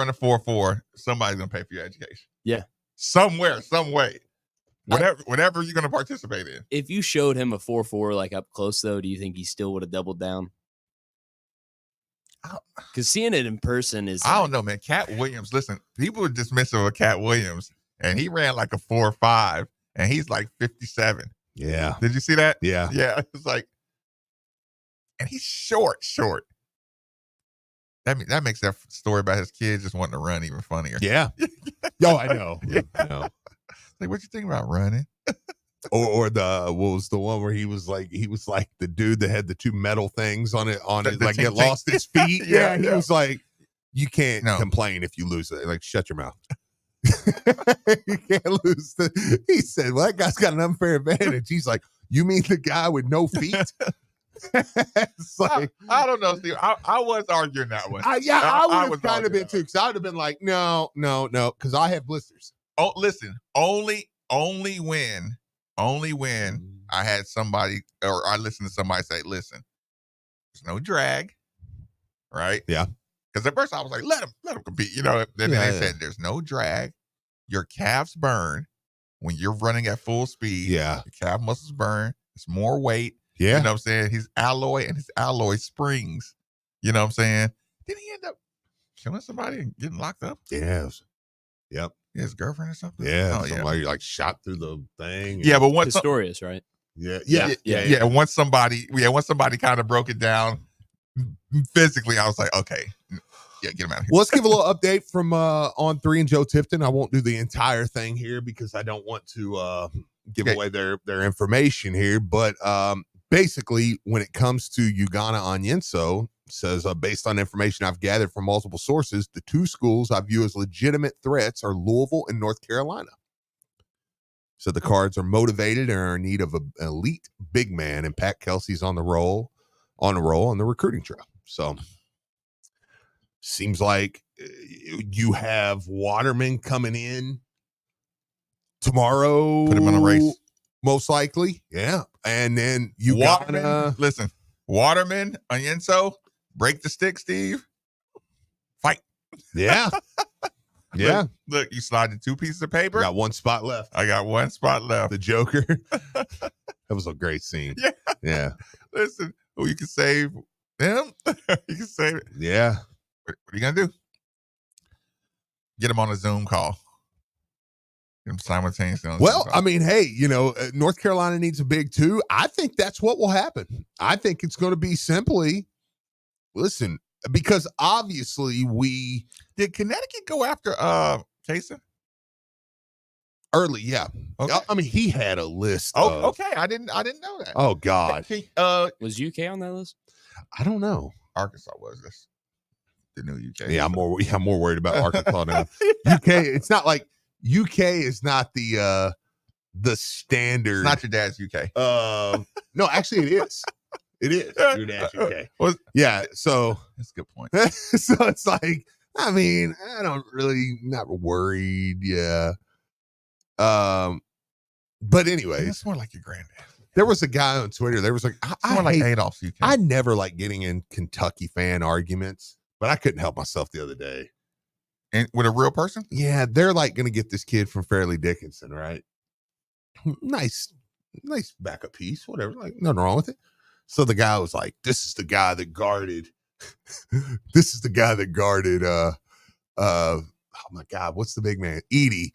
a 4.4, somebody's gonna pay for your education. Yeah, somewhere, some way, whatever you're gonna participate in. If you showed him a 4.4 like up close, though, do you think he still would have doubled down? Because seeing it in person is, I don't know, man. Cat Williams, listen, people were dismissive of Cat Williams, and he ran like a 4.5, and he's like 57. Yeah. Did you see that? Yeah. Yeah. It's like, and he's short. That makes that story about his kids just wanting to run even funnier. Yeah. Yo, I know. Yeah. I know. Like, what you think about running? Or what was the one where he was like the dude that had the 2 metal things on it like it lost its feet. Yeah, he was like, you can't complain if you lose it. Like, shut your mouth. You can't lose he said, well, that guy's got an unfair advantage. He's like, you mean the guy with no feet? It's like, I don't know, Steve. I was arguing that one. I would have kind of been too, because I would have been like, no, because I have blisters. Oh, listen, only when I had somebody, or I listened to somebody say, listen, there's no drag, right? Yeah. Because at first I was like, let him compete, you know. Then they said there's no drag. Your calves burn when you're running at full speed. Yeah. Your calf muscles burn. It's more weight. Yeah. You know what I'm saying? His alloy springs. You know what I'm saying? Did he end up killing somebody and getting locked up? Yes. Yep. His girlfriend or something? Yeah. Oh, somebody like shot through the thing. Yeah, but once Pistorius, right? Yeah. Once somebody kind of broke it down physically, I was like, okay, get him out of here. Well, let's give a little update from On 3 and Joe Tipton. I won't do the entire thing here because I don't want to give away their information here. But basically, when it comes to Ugonna Onyenso, says based on information I've gathered from multiple sources, the two schools I view as legitimate threats are Louisville and North Carolina. So the Cards are motivated and are in need of an elite big man, and Pat Kelsey's on the roll on the recruiting trail. So seems like you have Waterman coming in tomorrow. Put him in a race. Most likely. Yeah. And then listen, Waterman, Onyenso, break the stick, Steve. Fight. Yeah. Yeah. Look, you slide the 2 pieces of paper. Got one spot left. I got one spot left. The Joker. That was a great scene. Yeah. Yeah. Listen, you can save them. You can save it. Yeah. What are you going to do? Get him on a Zoom call. Get him simultaneously on a Zoom call. I mean, hey, North Carolina needs a big 2. I think that's what will happen. I think it's going to be simply, listen, because obviously did Connecticut go after Kasean? Early, yeah. Okay. I mean, he had a list. Okay. I didn't know that. Oh God. Was UK on that list? I don't know. Arkansas was this. The new UK. Yeah, I'm more worried about Arkansas now. UK, it's not like UK is not the standard. It's not your dad's UK. No, actually it is. It is your dad's UK. Yeah, so that's a good point. So it's like, I mean, I don't really not worried. Yeah. But anyways, it's more like your granddad. There was a guy on Twitter. There was like, I like Adolph's UK. I never like getting in Kentucky fan arguments, but I couldn't help myself the other day. And with a real person? Yeah, they're like going to get this kid from Fairleigh Dickinson, right? Nice backup piece, whatever. Like, nothing wrong with it. So the guy was like, this is the guy that guarded. Oh my God, what's the big man? Edie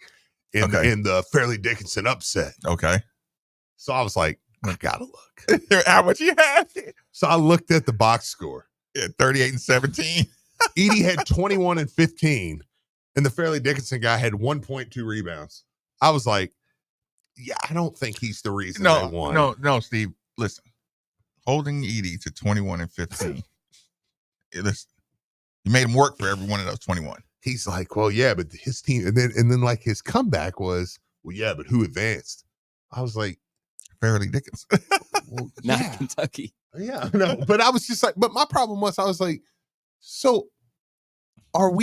in the Fairleigh Dickinson upset. Okay. So I was like, I gotta look. How much you have? So I looked at the box score. Yeah, 38-17. Edie had 21 and 15, and the Fairleigh Dickinson guy had 1.2 rebounds. I was like, yeah, I don't think he's the reason they won. No, Steve. Listen, holding Edie to 21 and 15. Listen, you made him work for every one of those 21. He's like, well, yeah, but his team, and then like his comeback was, well, yeah, but who advanced? I was like, Fairleigh Dickinson. Well, Not yeah. Kentucky. Yeah, no, but I was just like, but my problem was, I was like, so am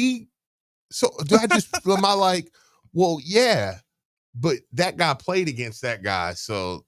I like, well, yeah, but that guy played against that guy, so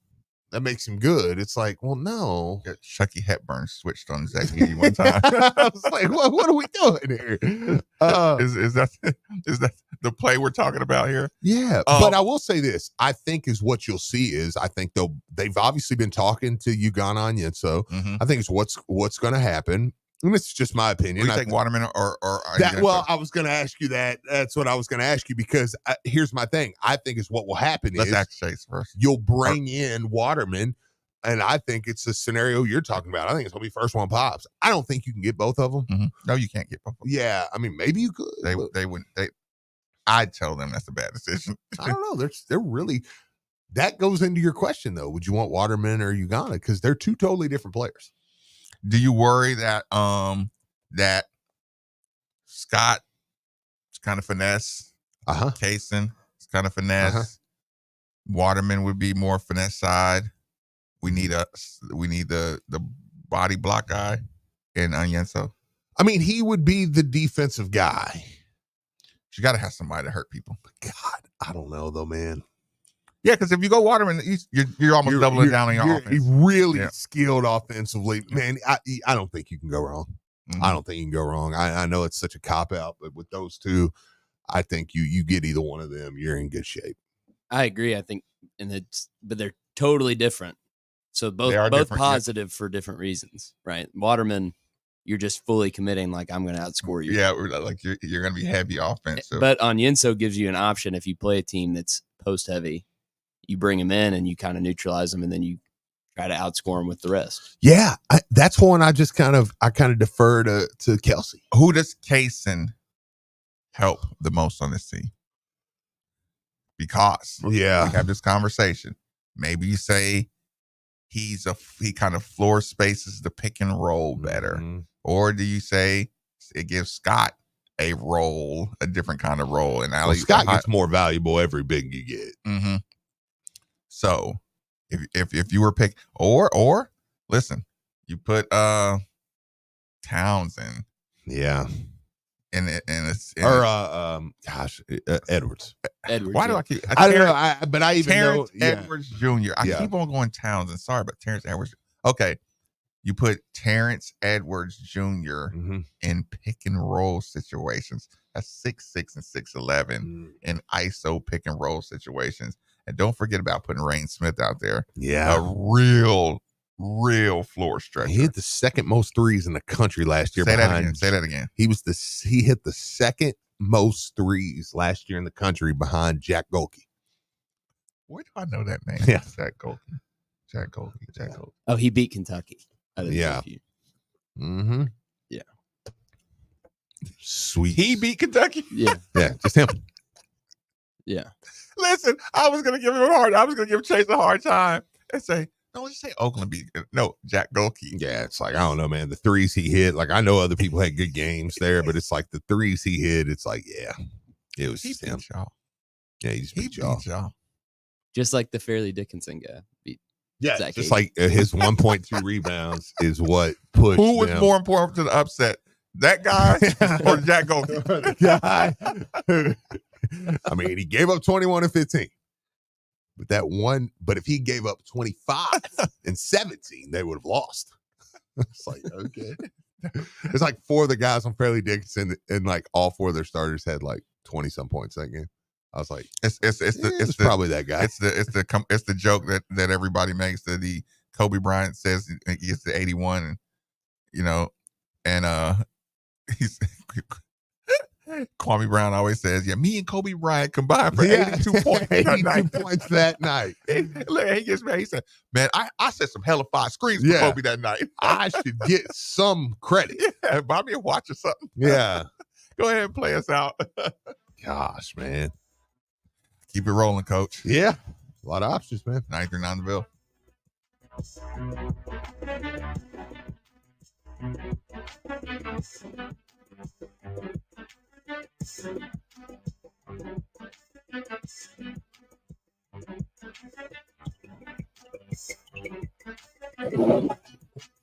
that makes him good. It's like, well, no. Yeah, Chucky Hepburn switched on Zach Edey one time. I was like, what are we doing here? Is that the play we're talking about here? Yeah, but I will say this. I think is what you'll see is I think they've obviously been talking to Ugonna Onyenso. Mm-hmm. I think it's what's going to happen. And it's just my opinion. You think Waterman or that? Well, I was going to ask you that. That's what I was going to ask you because here's my thing. I think is what will happen. Let's ask Chase first. You'll bring in Waterman, and I think it's the scenario you're talking about. I think it's going to be first one pops. I don't think you can get both of them. Mm-hmm. No, you can't get both of them. Yeah, I mean maybe you could. They wouldn't. I'd tell them that's a bad decision. I don't know. They're really. That goes into your question though. Would you want Waterman or Ugonna? Because they're two totally different players. Do you worry that that Scott is kind of finesse? Kasean is kind of finesse. Waterman would be more finesse side. We need the body block guy in Onyenso. I mean, he would be the defensive guy. You got to have somebody to hurt people. But God, I don't know though, man. Yeah, because if you go Waterman, you're almost doubling down on your offense. He's really skilled offensively. Man, I don't think you can go wrong. Mm-hmm. I don't think you can go wrong. I know it's such a cop-out, but with those two, I think you get either one of them, you're in good shape. I agree. I think, but they're totally different. So both positive for different reasons, right? Waterman, you're just fully committing like I'm going to outscore you. Yeah, like you're going to be heavy offense. So. But Onyenso gives you an option if you play a team that's post-heavy. You bring him in and you kind of neutralize him, and then you try to outscore them with the rest. Yeah, that's one I kind of defer to Kelsey. Who does Kasean help the most on this team? Because we have this conversation. Maybe you say he kind of floor spaces the pick and roll better, or do you say it gives Scott a different kind of role? And Scott gets more valuable every big you get. Mm-hmm. So if you were pick or listen, you put Townsend, Edwards. Why do I keep? I don't know. But I even Terrence know Edwards Jr. I keep on going Townsend. Sorry, but Terrence Edwards. Okay, you put Terrence Edwards Jr. in pick and roll situations. That's 6'6" and 6'11" in ISO pick and roll situations. And don't forget about putting Rain Smith out there. Yeah, a real floor stretcher. He hit the second most threes in the country last year. Say that again. He hit the second most threes last year in the country behind Jack Golke. Where do I know that name? Yeah, Jack Golke. Oh, he beat Kentucky. Yeah. Yeah. Sweet. He beat Kentucky? Yeah. Yeah, just him. Yeah. Listen, I was gonna give Chase a hard time and say, no, just say Oakland beat. No, Jack Golke. Yeah, it's like, I don't know, man. The threes he hit, like, I know other people had good games there, but it's like the threes he hit, it's like, it was just him. Y'all. Yeah, he just beat y'all. Just like the Fairleigh Dickinson guy beat. Yeah, Zach just Hayden. like his 1.2 rebounds is what pushed. Who was them. more important to the upset, that guy or Jack Golke? The guy. I mean, he gave up 21 and 15. But if he gave up 25 and 17, they would have lost. It's like, okay. It's like 4 of the guys on Fairleigh Dickinson, and like all 4 of their starters had like 20-some points that game. I was like, it's probably that guy. It's the joke that everybody makes, that the Kobe Bryant says he gets to 81, and he's Kwame Brown always says, me and Kobe Bryant combined for 82 points. 82 points that night. He gets mad. He said, man, I set some hella 5 screens for Kobe that night. I should get some credit. Yeah, buy me a watch or something. Yeah. Go ahead and play us out. Gosh, man. Keep it rolling, coach. Yeah. A lot of options, man. 939 The Bill.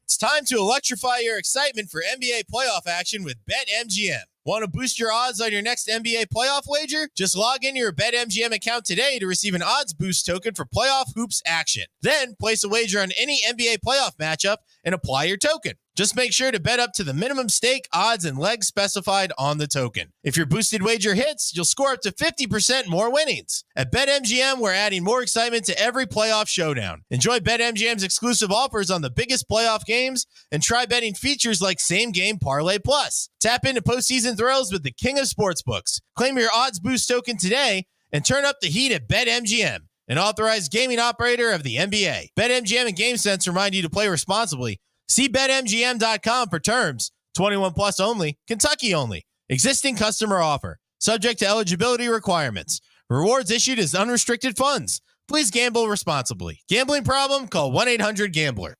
It's time to electrify your excitement for NBA playoff action with BetMGM. Want to boost your odds on your next NBA playoff wager? Just log into your BetMGM account today to receive an odds boost token for playoff hoops action. Then place a wager on any NBA playoff matchup and apply your token. Just make sure to bet up to the minimum stake, odds, and legs specified on the token. If your boosted wager hits, you'll score up to 50% more winnings. At BetMGM, we're adding more excitement to every playoff showdown. Enjoy BetMGM's exclusive offers on the biggest playoff games and try betting features like Same Game Parlay Plus. Tap into postseason thrills with the king of sportsbooks. Claim your odds boost token today and turn up the heat at BetMGM, an authorized gaming operator of the NBA. BetMGM and GameSense remind you to play responsibly. See BetMGM.com for terms. 21 plus only. Kentucky only. Existing customer offer. Subject to eligibility requirements. Rewards issued as unrestricted funds. Please gamble responsibly. Gambling problem? Call 1-800-GAMBLER.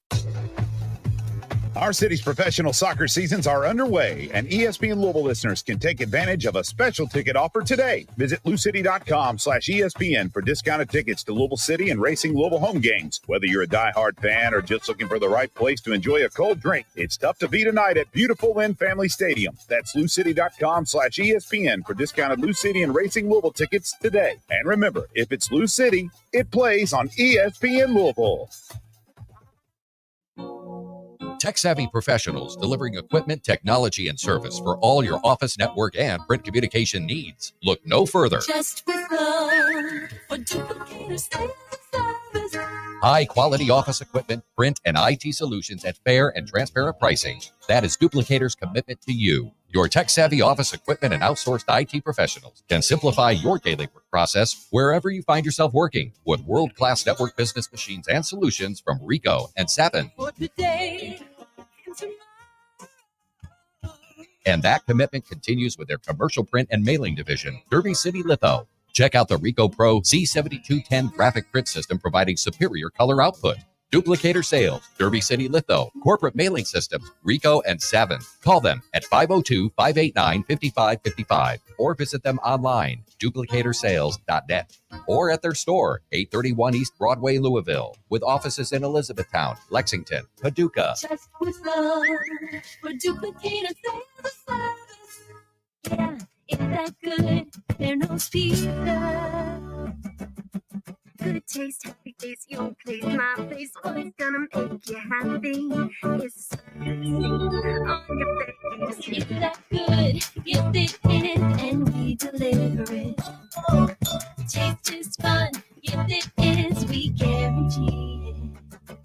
Our city's professional soccer seasons are underway, and ESPN Louisville listeners can take advantage of a special ticket offer today. Visit LouCity.com/ESPN for discounted tickets to Louisville City and Racing Louisville home games. Whether you're a diehard fan or just looking for the right place to enjoy a cold drink, it's tough to beat a night at beautiful Lynn Family Stadium. That's LouCity.com/ESPN for discounted Lou City and Racing Louisville tickets today. And remember, if it's Lou City, it plays on ESPN Louisville. Tech-savvy professionals delivering equipment, technology, and service for all your office, network, and print communication needs. Look no further. Just with love for Duplicator sales service. High-quality office equipment, print, and IT solutions at fair and transparent pricing. That is Duplicator's commitment to you. Your tech-savvy office equipment and outsourced IT professionals can simplify your daily work process wherever you find yourself working with world-class network business machines and solutions from Rico and Savin. And that commitment continues with their commercial print and mailing division, Derby City Litho. Check out the Rico Pro C7210 graphic print system providing superior color output. Duplicator Sales, Derby City Litho, Corporate Mailing Systems, Rico and Savin. Call them at 502-589-5555 or visit them online, duplicatorsales.net, or at their store, 831 East Broadway, Louisville, with offices in Elizabethtown, Lexington, Paducah. Just with love for Duplicator Sales. Yeah, it's that good. They're no speaker. Good taste, happy face, your place, my face. Oh, it's gonna make you happy. It's on your face. It's that good. Yes, it is, and we deliver it. Oh, taste is fun. Yes, it is. We guarantee it.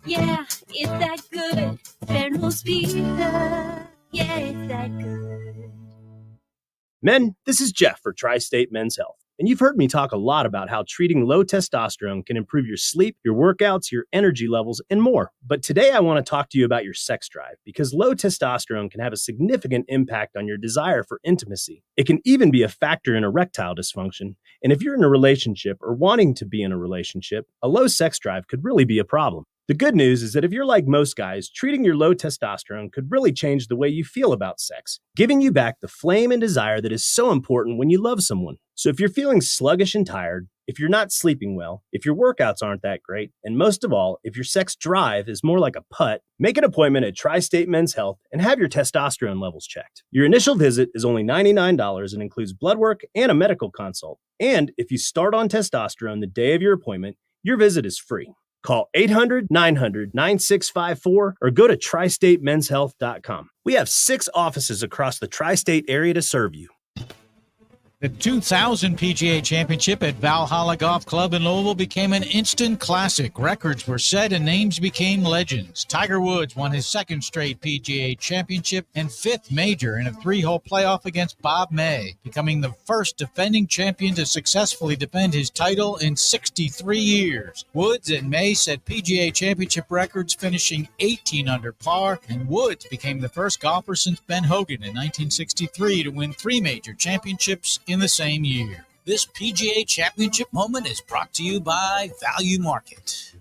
Yeah, it's that good. They're no speaker. Yeah, it's that good. Men, this is Jeff for Tri-State Men's Health. And you've heard me talk a lot about how treating low testosterone can improve your sleep, your workouts, your energy levels, and more. But today I want to talk to you about your sex drive, because low testosterone can have a significant impact on your desire for intimacy. It can even be a factor in erectile dysfunction. And if you're in a relationship or wanting to be in a relationship, a low sex drive could really be a problem. The good news is that if you're like most guys, treating your low testosterone could really change the way you feel about sex, giving you back the flame and desire that is so important when you love someone. So if you're feeling sluggish and tired, if you're not sleeping well, if your workouts aren't that great, and most of all, if your sex drive is more like a putt, make an appointment at Tri-State Men's Health and have your testosterone levels checked. Your initial visit is only $99 and includes blood work and a medical consult. And if you start on testosterone the day of your appointment, your visit is free. Call 800-900-9654 or go to tristatemenshealth.com. We have 6 offices across the tri-state area to serve you. The 2000 PGA Championship at Valhalla Golf Club in Louisville became an instant classic. Records were set and names became legends. Tiger Woods won his 2nd straight PGA Championship and 5th major in a 3-hole playoff against Bob May, becoming the first defending champion to successfully defend his title in 63 years. Woods and May set PGA Championship records, finishing 18 under par, and Woods became the first golfer since Ben Hogan in 1963 to win 3 major championships in the same year. This PGA Championship moment is brought to you by Value Market.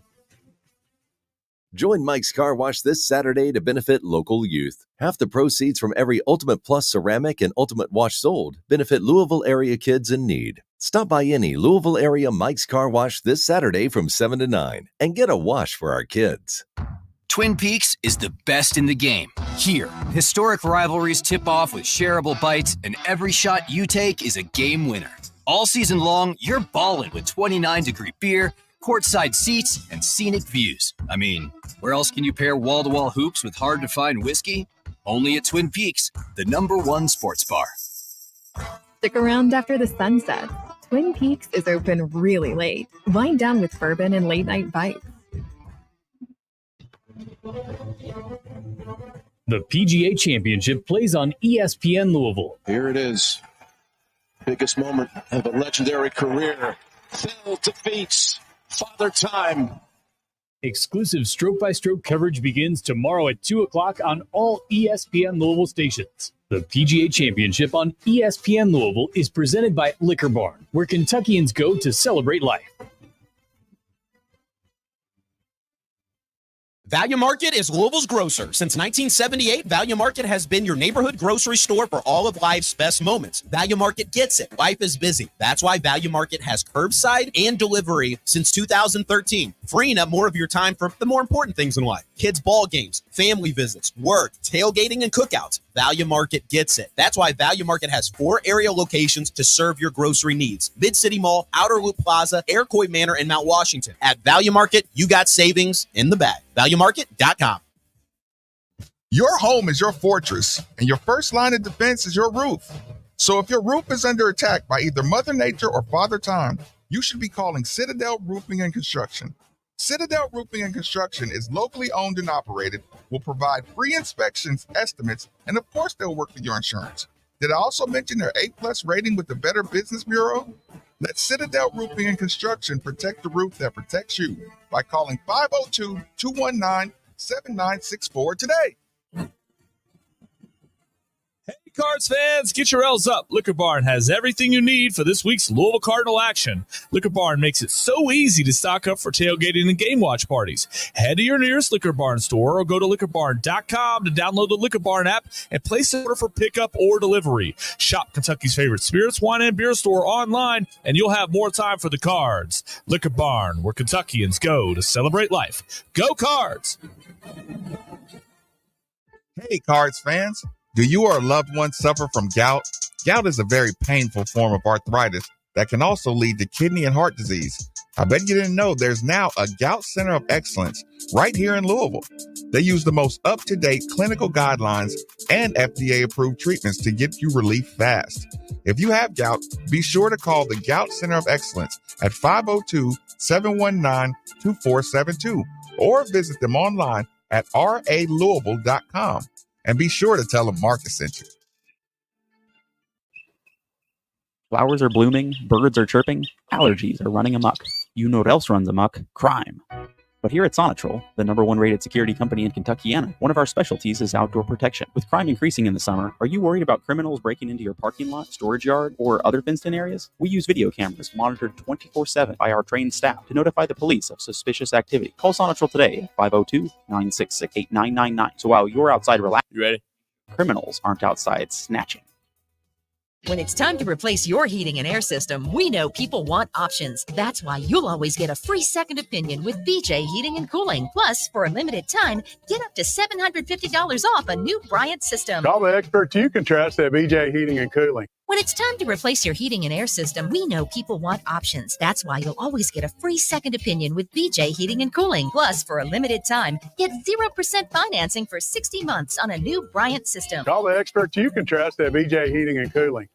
Join Mike's Car Wash this Saturday to benefit local youth. Half the proceeds from every Ultimate Plus ceramic and Ultimate Wash sold benefit Louisville area kids in need. Stop by any Louisville area Mike's Car Wash this Saturday from 7 to 9 and get a wash for our kids. Twin Peaks is the best in the game. Here, historic rivalries tip off with shareable bites, and every shot you take is a game winner. All season long, you're ballin' with 29-degree beer, courtside seats, and scenic views. I mean, where else can you pair wall-to-wall hoops with hard-to-find whiskey? Only at Twin Peaks, the #1 sports bar. Stick around after the sunset. Twin Peaks is open really late. Wind down with bourbon and late-night bites. The PGA Championship plays on ESPN Louisville. Here it is. Biggest moment of a legendary career. Phil defeats Father Time. Exclusive stroke-by-stroke coverage begins tomorrow at 2 o'clock on all ESPN Louisville stations. The PGA Championship on ESPN Louisville is presented by Liquor Barn, where Kentuckians go to celebrate life. Value Market is Louisville's grocer. Since 1978, Value Market has been your neighborhood grocery store for all of life's best moments. Value Market gets it. Life is busy. That's why Value Market has curbside and delivery since 2013, freeing up more of your time for the more important things in life. Kids' ball games, family visits, work, tailgating, and cookouts. Value Market gets it. That's why Value Market has 4 area locations to serve your grocery needs. Mid-City Mall, Outer Loop Plaza, Iroquois Manor, and Mount Washington. At Value Market, you got savings in the bag. ValueMarket.com. Your home is your fortress, and your first line of defense is your roof. So if your roof is under attack by either Mother Nature or Father Time, you should be calling Citadel Roofing and Construction. Citadel Roofing and Construction is locally owned and operated, will provide free inspections, estimates, and of course they'll work with your insurance. Did I also mention their A+ rating with the Better Business Bureau? Let Citadel Roofing and Construction protect the roof that protects you by calling 502-219-7964 today. Hey, Cards fans, get your L's up. Liquor Barn has everything you need for this week's Louisville Cardinal action. Liquor Barn makes it so easy to stock up for tailgating and game watch parties. Head to your nearest Liquor Barn store or go to liquorbarn.com to download the Liquor Barn app and place an order for pickup or delivery. Shop Kentucky's favorite spirits, wine, and beer store online, and you'll have more time for the Cards. Liquor Barn, where Kentuckians go to celebrate life. Go Cards! Hey, Cards fans. Do you or a loved one suffer from gout? Gout is a very painful form of arthritis that can also lead to kidney and heart disease. I bet you didn't know there's now a Gout Center of Excellence right here in Louisville. They use the most up-to-date clinical guidelines and FDA-approved treatments to get you relief fast. If you have gout, be sure to call the Gout Center of Excellence at 502-719-2472 or visit them online at ralouisville.com. And be sure to tell them Marcus sent you. Flowers are blooming, birds are chirping, allergies are running amok. You know what else runs amok? Crime. But here at Sonatrol, the #1 rated security company in Kentuckiana, one of our specialties is outdoor protection. With crime increasing in the summer, are you worried about criminals breaking into your parking lot, storage yard, or other fenced-in areas? We use video cameras monitored 24/7 by our trained staff to notify the police of suspicious activity. Call Sonatrol today at 502-966-8999. So while you're outside relaxing, You ready? Criminals aren't outside snatching. When it's time to replace your heating and air system, we know people want options. That's why you'll always get a free second opinion with BJ Heating and Cooling. Plus, for a limited time, get up to $750 off a new Bryant system. Call the experts you can trust at BJ Heating and Cooling. When it's time to replace your heating and air system, we know people want options. That's why you'll always get a free second opinion with BJ Heating and Cooling. Plus, for a limited time, get 0% financing for 60 months on a new Bryant system. Call the experts you can trust at BJ Heating and Cooling.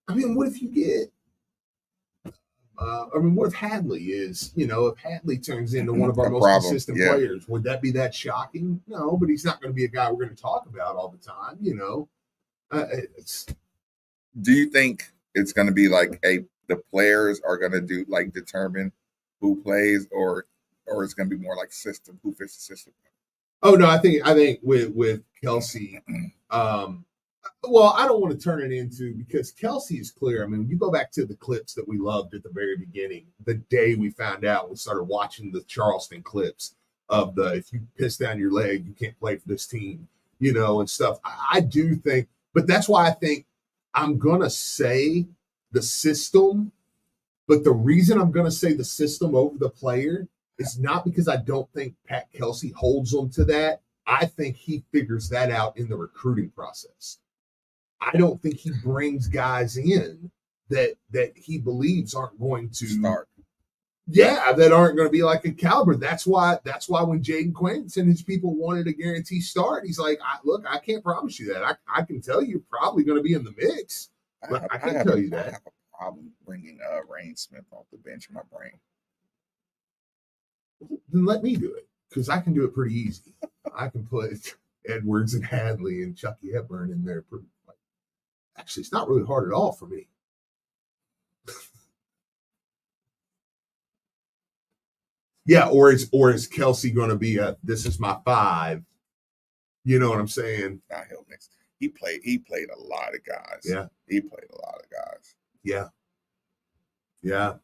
I mean, what if you get? What if Hadley is? If Hadley turns into one of our most consistent players, would that be that shocking? No, but he's not going to be a guy we're going to talk about all the time. Do you think it's going to be like the players are going to determine who plays, or it's going to be more like system, who fits the system? Oh no, I think with Kelsey, well, I don't want to turn it into, because Kelsey is clear. I mean, when you go back to the clips that we loved at the very beginning, the day we found out, we started watching the Charleston clips of the, if you piss down your leg, you can't play for this team, and stuff. I do think, but that's why I think I'm going to say the system, but the reason I'm going to say the system over the player is not because I don't think Pat Kelsey holds them to that. I think he figures that out in the recruiting process. I don't think he brings guys in that he believes aren't going to start. Yeah, that aren't going to be like a caliber. That's why when Jaden Quaintance and his people wanted a guarantee start, he's like, look, I can't promise you that. I can tell you you're probably going to be in the mix. But I can't tell you that. I have a problem bringing Rain Smith off the bench in my brain. Then let me do it, because I can do it pretty easy. I can put Edwards and Hadley and Chucky Hepburn in there. Actually, it's not really hard at all for me. Yeah, or is Kelsey going to be this is my 5? You know what I'm saying? Nah, he'll mix. He played a lot of guys. Yeah. He played a lot of guys. Yeah. Yeah.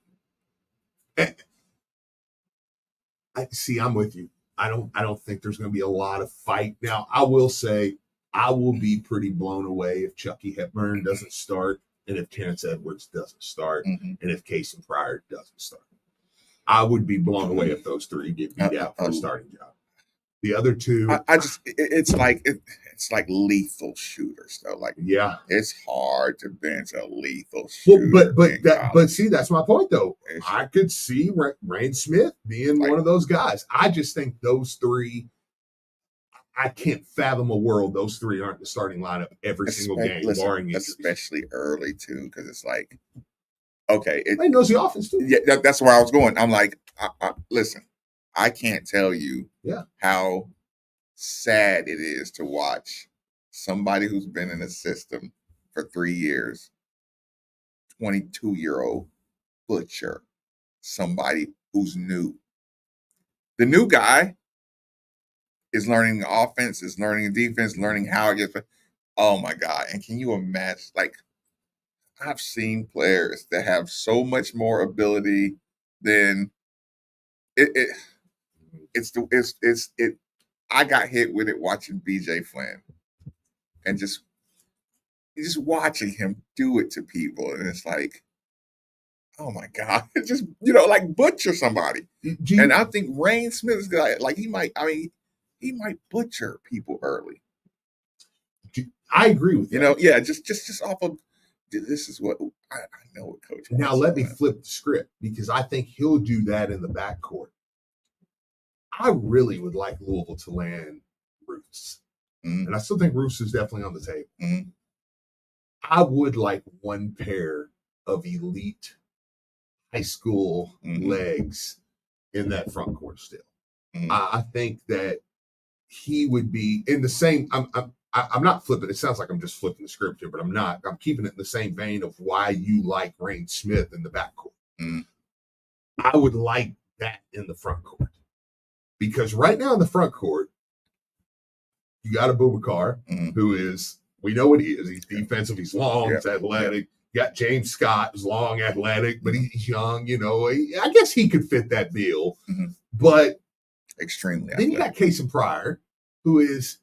I'm with you. I don't think there's going to be a lot of fight. Now, I will say I will be pretty blown away if Chucky Hepburn doesn't start, and if Terrence Edwards doesn't start, and if Kasean Pryor doesn't start. I would be blown away if those 3 get beat out for a starting job. The other 2, it's like lethal shooters though. Like, yeah, it's hard to bench a lethal shooter. But see, that's my point though. I could see Rain Smith being one of those guys. I just think those 3. I can't fathom a world those 3 aren't the starting lineup every single game, barring injuries. Especially early too, because it's like, okay, he knows the offense too. Yeah, that's where I was going. I'm like, listen, I can't tell you how sad it is to watch somebody who's been in the system for 3 years, 22-year-old butcher somebody who's new. The new guy is learning the offense, is learning the defense, learning how it gets. Oh my God! And can you imagine? Like, I've seen players that have so much more ability than it. I got hit with it watching BJ Flynn, and just watching him do it to people, and it's like, oh my God, it just like butcher somebody. And I think Rain Smith is like he might butcher people early. I agree with that. Yeah, just off of this is what I know what coach wants. Now let me flip the script, because I think he'll do that in the backcourt. I really would like Louisville to land Roos. And I still think Roos is definitely on the table. I would like one pair of elite high school legs in that front court still. I think that he would be in the same. I'm not flipping. It sounds like I'm just flipping the script here, but I'm not. I'm keeping it in the same vein of why you like Rain Smith in the backcourt. I would like that in the front court, because right now in the front court, you got a Boubacar who is, we know what he is. He's defensive. He's long. He's athletic. You got James Scott, who's long, athletic, but he's young. I guess he could fit that bill, but extremely. Then you got Kasean Pryor, who is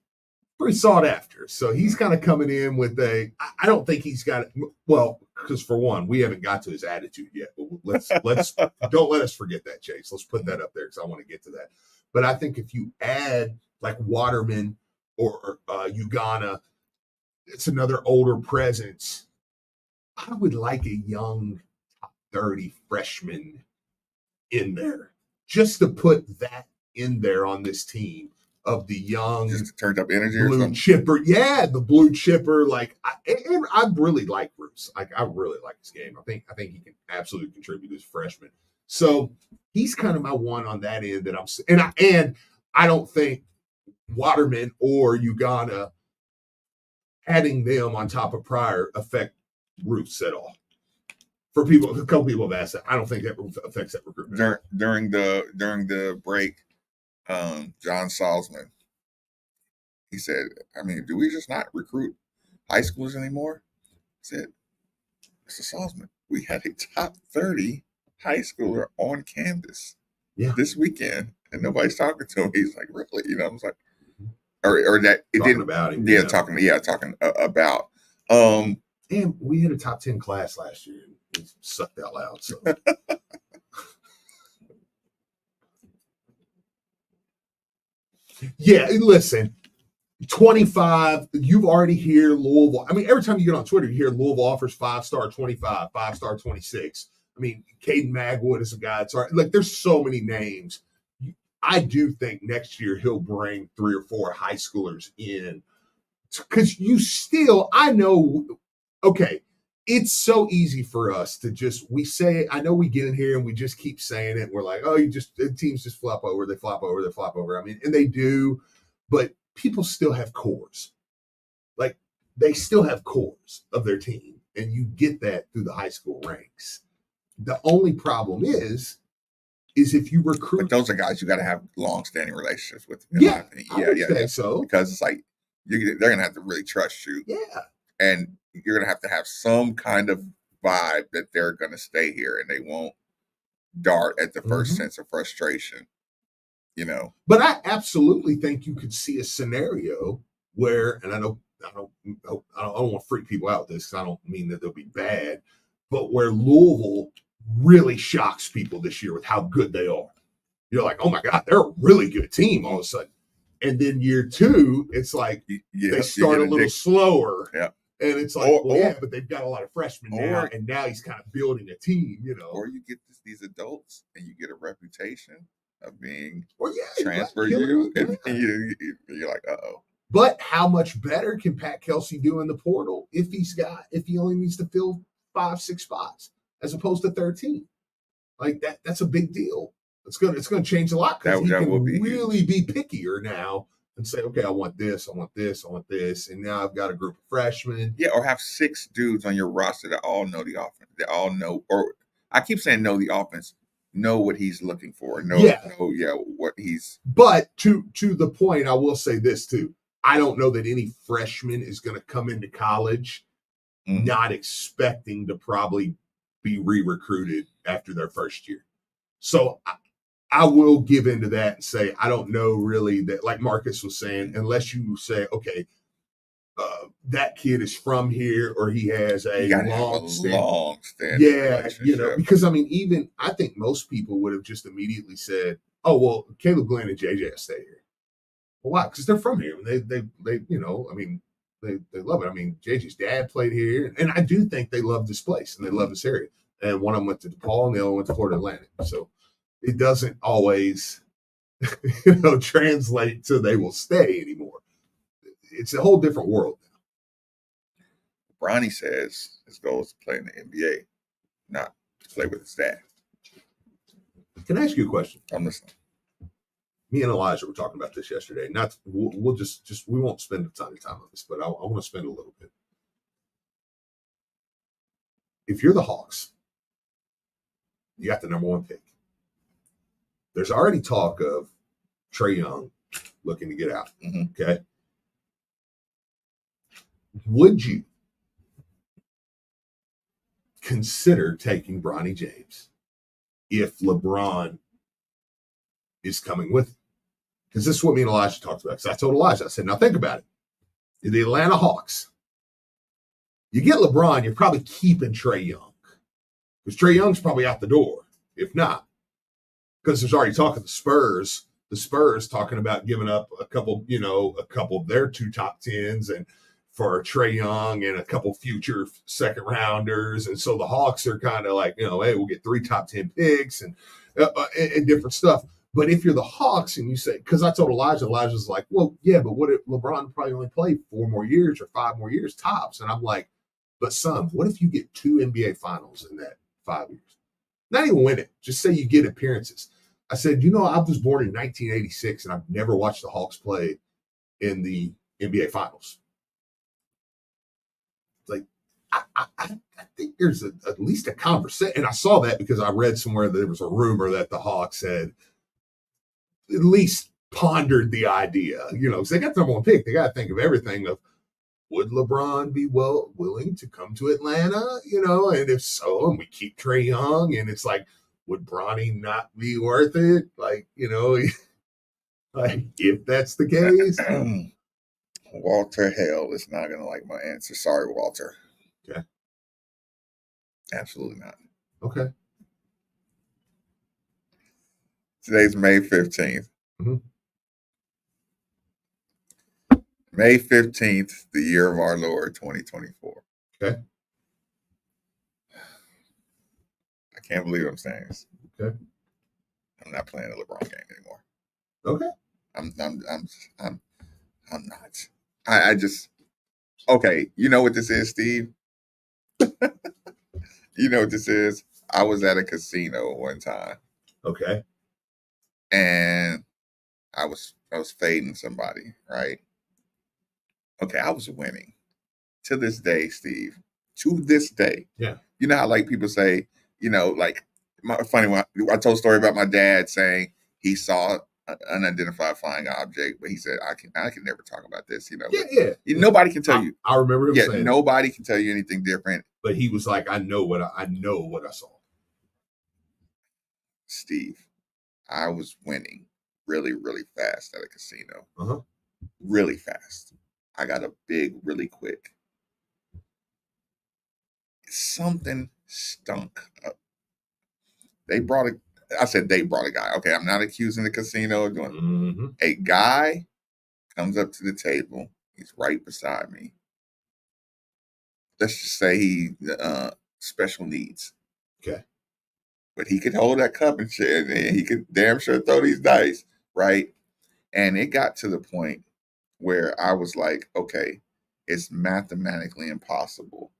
pretty sought after. So he's kind of coming in with I don't think he's got it. Well, because for one, we haven't got to his attitude yet. But let's don't let us forget that, Chase. Let's put that up there, because I want to get to that. But I think if you add like Waterman or Ugana, it's another older presence. I would like a young top 30 freshman in there, just to put that in there on this team of the young, just turned up energy or blue something. chipper. Yeah, the blue chipper. Like, and I really like Bruce. Like, I really like his game. I think he can absolutely contribute as a freshman. So he's kind of my one on that end that and I don't think Waterman or Uganda adding them on top of Pryor affect Bruce at all. For people, a couple people have asked that. I don't think that affects that recruitment. During the break, John Salzman, he said, I mean, do we just not recruit high schoolers anymore? I said, Mr. Salzman, we had a top 30 high schooler on campus this weekend, and nobody's talking to him. He's like, really? You know, I was like, or that it talking didn't about him. Yeah, talking about. And we had a top 10 class last year. It sucked out loud. So. Yeah, listen, 25, you've already hear Louisville. I mean, every time you get on Twitter, you hear Louisville offers 5-star 25, 5-star 26. I mean, Caden Magwood is a guy. It's like there's so many names. I do think next year he'll bring 3 or 4 high schoolers in because I know, okay, it's so easy for us to we say it. I know we get in here and we just keep saying it. We're like, oh, the teams just flop over. They flop over. They flop over. I mean, and they do, but people still have cores. Like they still have cores of their team. And you get that through the high school ranks. The only problem is if you recruit. But those are guys you got to have long-standing relationships with. Yeah. So. Because it's like, they're going to have to really trust you. Yeah. And you're going to have some kind of vibe that they're going to stay here and they won't dart at the first sense of frustration, you know. But I absolutely think you could see a scenario where, and I don't want to freak people out with this because I don't mean that they'll be bad, but where Louisville really shocks people this year with how good they are. You're like, oh my God, they're a really good team all of a sudden. And then year 2, it's like they start a little slower. Yeah. And it's like, but they've got a lot of freshmen now, and now he's kind of building a team, you know. Or you get these adults, and you get a reputation of being transferred and you're like, uh-oh. But how much better can Pat Kelsey do in the portal if he only needs to fill 5-6 spots as opposed to 13? Like that's a big deal. It's gonna change a lot because he can really be pickier now. And say, okay, I want this, and now I've got a group of freshmen. Yeah, or have 6 dudes on your roster that all know the offense. They all know, or I keep saying know the offense, know what he's looking for, know what he's. But to the point, I will say this too. I don't know that any freshman is going to come into college not expecting to probably be re-recruited after their first year. So I will give into that and say, I don't know really that, like Marcus was saying, unless you say, okay, that kid is from here or he has a long-standing relationship. Because I mean, I think most people would have just immediately said, oh, well, Caleb Glenn and JJ stay here. Well, why? Because they're from here. They love it. I mean, JJ's dad played here, and I do think they love this place and they love this area. And one of them went to DePaul and the other went to Florida Atlantic. So it doesn't always, translate to they will stay anymore. It's a whole different world now. Bronny says his goal is to play in the NBA, not to play with his dad. Can I ask you a question? I'm listening. Me and Elijah were talking about this yesterday. We'll just we won't spend a ton of time on this, but I want to spend a little bit. If you're the Hawks, you got the number 1 pick. There's already talk of Trae Young looking to get out. Okay. Would you consider taking Bronny James if LeBron is coming with him? Because this is what me and Elijah talked about. Because I told Elijah, I said, now think about it. You're the Atlanta Hawks. You get LeBron, you're probably keeping Trae Young. Because Trae Young's probably out the door, if not. Because there's already talk of the Spurs talking about giving up a couple of their 2 top 10s and for Trae Young and a couple future second rounders. And so the Hawks are kind of like, hey, we'll get 3 top 10 picks and different stuff. But if you're the Hawks and you say, because I told Elijah's like, well, yeah, but what if LeBron probably only played 4 more years or 5 more years tops? And I'm like, but son, what if you get 2 NBA finals in that 5 years? Not even win it. Just say you get appearances. I said, I was born in 1986 and I've never watched the Hawks play in the NBA finals. Like, I think there's at least a conversation. And I saw that because I read somewhere that there was a rumor that the Hawks had at least pondered the idea, because they got the number 1 pick. They got to think of everything of, would LeBron be willing to come to Atlanta, and if so, and we keep Trae Young, and it's like, would Bronny not be worth it? Like, like if that's the case. Walter Hale is not going to like my answer. Sorry, Walter. Okay. Absolutely not. Okay. Today's May 15th. Mm-hmm. May 15th, the year of our Lord, 2024. Okay. I can't believe I'm saying this. Okay. I'm not playing a LeBron game anymore. Okay. I'm not. I just, okay. You know what this is, Steve? You know what this is? I was at a casino one time. Okay. And I was fading somebody, right? Okay, I was winning. To this day, Steve. To this day. Yeah. You know how like people say, like funny one. I told a story about my dad saying he saw an unidentified flying object, but he said, I can never talk about this, Yeah. Nobody can tell you. I remember him saying nobody can tell you anything different. But he was like, I know what I saw. Steve, I was winning really, really fast at a casino. Uh-huh. Really fast. I got a big really quick. Something stunk up. They brought a guy. Okay, I'm not accusing the casino of doing it. Mm-hmm. A guy comes up to the table. He's right beside me. Let's just say he special needs. Okay. But he could hold that cup and shit, and he could damn sure throw these dice, right? And it got to the point where I was like, okay, it's mathematically impossible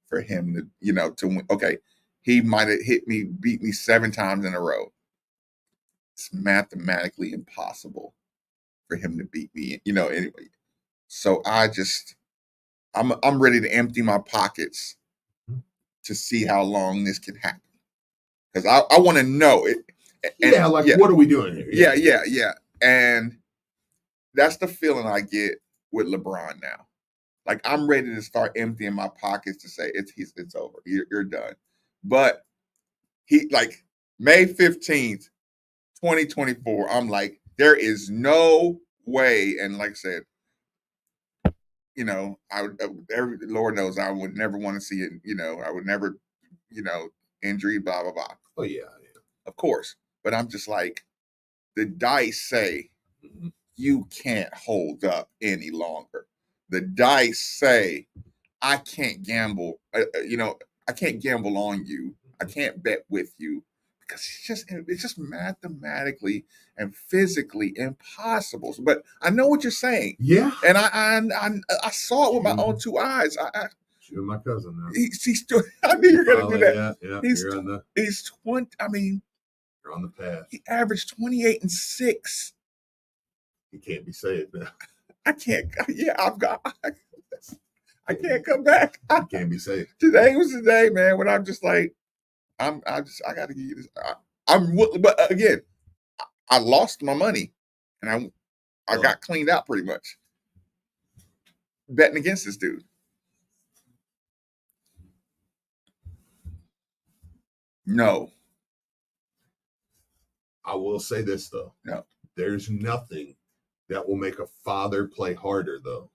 for him to, to win. Okay, he might have beat me 7 times in a row. It's mathematically impossible for him to beat me, anyway. So I'm ready to empty my pockets to see how long this can happen. Because I want to know it. And, what are we doing here? Yeah. And that's the feeling I get with LeBron now. Like, I'm ready to start emptying my pockets to say it's over. You're done. But he, like, May 15th, 2024, I'm like, there is no way. And like I said, Lord knows I would never want to see it. I would never, injury, blah, blah, blah. Oh, yeah. Of course. But I'm just like, the dice say you can't hold up any longer. The dice say, I can't gamble. I can't gamble on you. I can't bet with you because it's just mathematically and physically impossible. But I know what you're saying. Yeah. And I saw it with my own 2 eyes. You're my cousin now. He's still. I knew you were going to do that. Yeah. He's 20. I mean, you're on the path. He averaged 28 and 6. He can't be saved now. I can't. Yeah, I can't come back. He can't be saved. Today was the day, man, when I'm just like, I got to give you this. But again, I lost my money, and I got cleaned out pretty much betting against this dude. No. I will say this, though. No. There's nothing that will make a father play harder, though,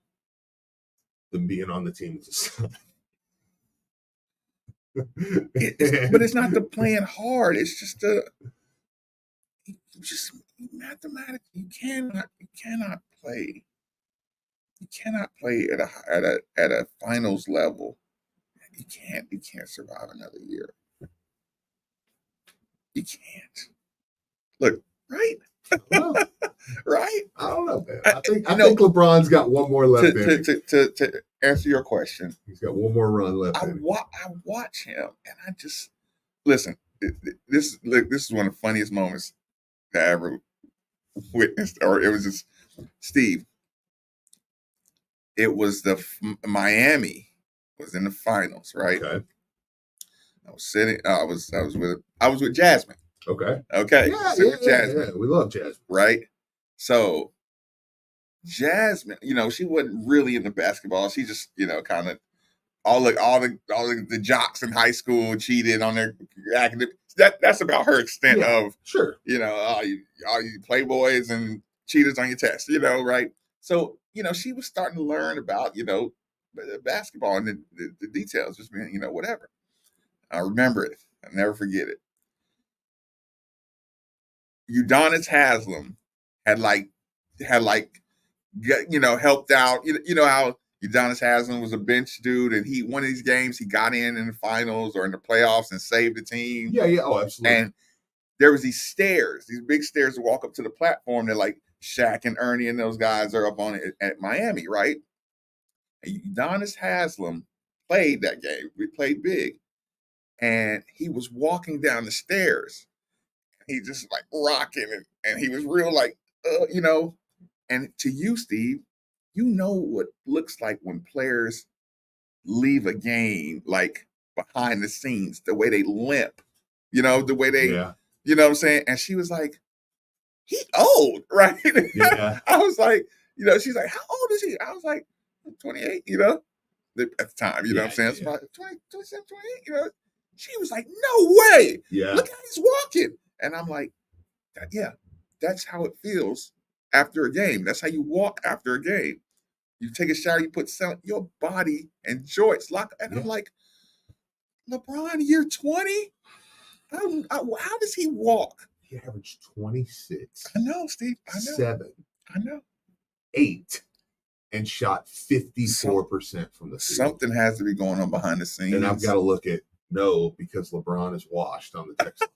than being on the team with his son. But it's not the playing hard. It's just mathematically. You cannot play. You cannot play at a finals level. You can't survive another year. You can't. Look, right? Right? I don't know, man. I think LeBron's got one more left in him. To answer your question, he's got one more run left. I watch him, and I just listen. This is one of the funniest moments that I ever witnessed, or it was just Steve. It was Miami was in the finals, right? Okay. I was sitting. I was with Jasmine. Okay. Okay. Yeah. We love Jasmine, right? So Jasmine, she wasn't really into basketball. She just, kind of all the jocks in high school cheated on their academic. That's about her extent of sure. All you playboys and cheaters on your test. Right? So she was starting to learn about basketball and the details, just being whatever. I remember it. I'll never forget it. Udonis Haslem had helped out. You know how Udonis Haslem was a bench dude, and one of these games he got in the finals or in the playoffs and saved the team. Yeah. Oh, absolutely. And there was these big stairs to walk up to the platform that like Shaq and Ernie and those guys are up on it at Miami, right? And Udonis Haslem played that game. We played big, and he was walking down the stairs. He just like rocking and he was real like, and to you, Steve, what looks like when players leave a game, like behind the scenes, the way they limp, the way they, you know what I'm saying? And she was like, he old, right? Yeah. I was like, she's like, how old is he? I was like, 28, at the time, you know what I'm saying? It's about 20, 27, 28, She was like, no way. Yeah. Look how he's walking. And I'm like, yeah, that's how it feels after a game. That's how you walk after a game. You take a shower, you put your body and joints lock. And I'm like, LeBron, year 20? How does he walk? He averaged 26. I know, Steve. I know. 7. I know. 8. And shot 54% from the field. Something has to be going on behind the scenes. And I've got to look at no, because LeBron is washed on the text line.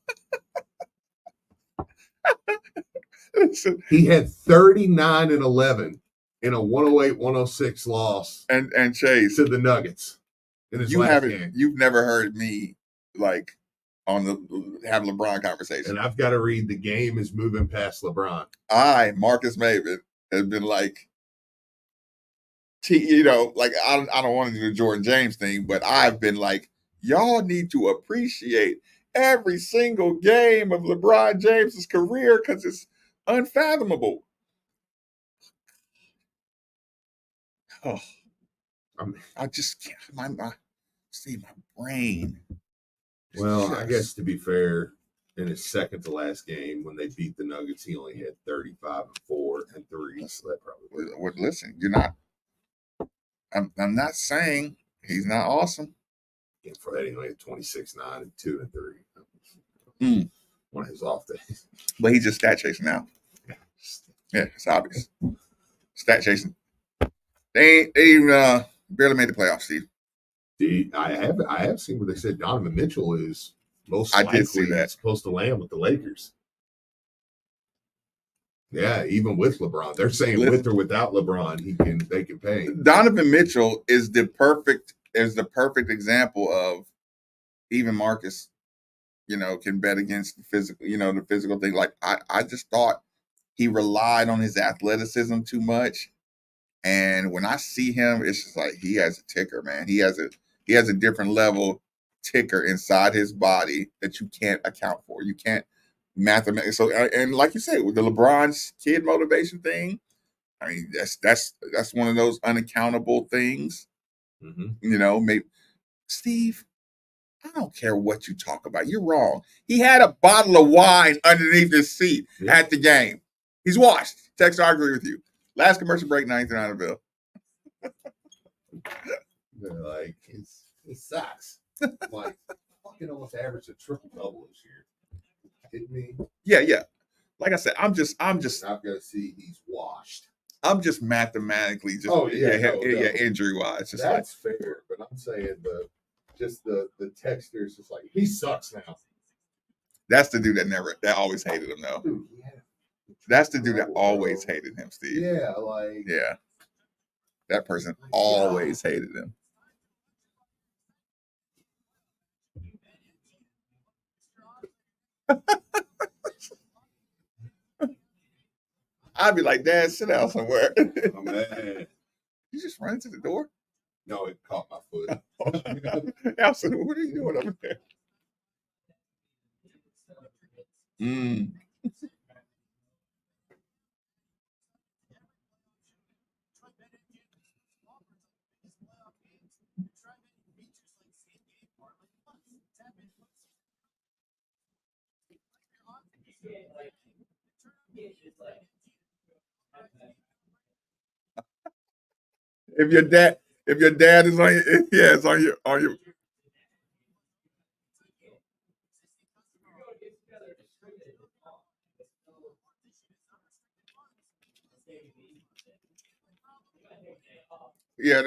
Listen. He had 39 and 11 in a 108-106 loss. And Chase to the Nuggets in his last game. You've never heard me like on have LeBron conversation. And I've got to read the game is moving past LeBron. Marcus Maven, has been like, like I don't want to do the Jordan James thing, but I've been like, y'all need to appreciate every single game of LeBron James's career because it's unfathomable. Oh, I just can't. My brain. Well, I guess to be fair, in his second to last game when they beat the Nuggets, he only had 35 and 4 and 3. So that probably. Well, listen, you're not. I'm not saying he's not awesome. And for that, he only had 26, 9 and 2 and 3. One of his off days. But he's just stat chasing now. Yeah, it's obvious. Stat chasing. They even barely made the playoffs, Steve. I have seen what they said. Donovan Mitchell is most I likely did see that. supposed to land with the Lakers. Yeah, even with LeBron, they're saying with or without LeBron, they can pay. Donovan Mitchell is the perfect example of even Marcus, can bet against the physical thing. Like I just thought he relied on his athleticism too much. And when I see him, it's just like he has a ticker, man. He has a different level ticker inside his body that you can't account for. You can't mathematically. So, and like you said, with the LeBron's kid motivation thing, I mean, that's one of those unaccountable things. Mm-hmm. Maybe Steve, I don't care what you talk about. You're wrong. He had a bottle of wine underneath his seat at the game. He's washed. Text, I agree with you. Last commercial break, 99 bill. Like he sucks. Like fucking almost averaged a triple double this year. Kidding me? Yeah. Like I said, I'm just. I've got to see he's washed. I'm just mathematically just. Injury wise, just that's fair. But I'm saying the texter's just like he sucks now. That's the dude that always hated him though. Dude, he had That's the dude that always hated him, Steve. Yeah, like Yeah. That person always hated him. I'd be like, Dad, sit down somewhere. Oh, man. You just run into the door? No, it caught my foot. Allison, what are you doing over there? If your dad is on your, yeah, it's on your yeah.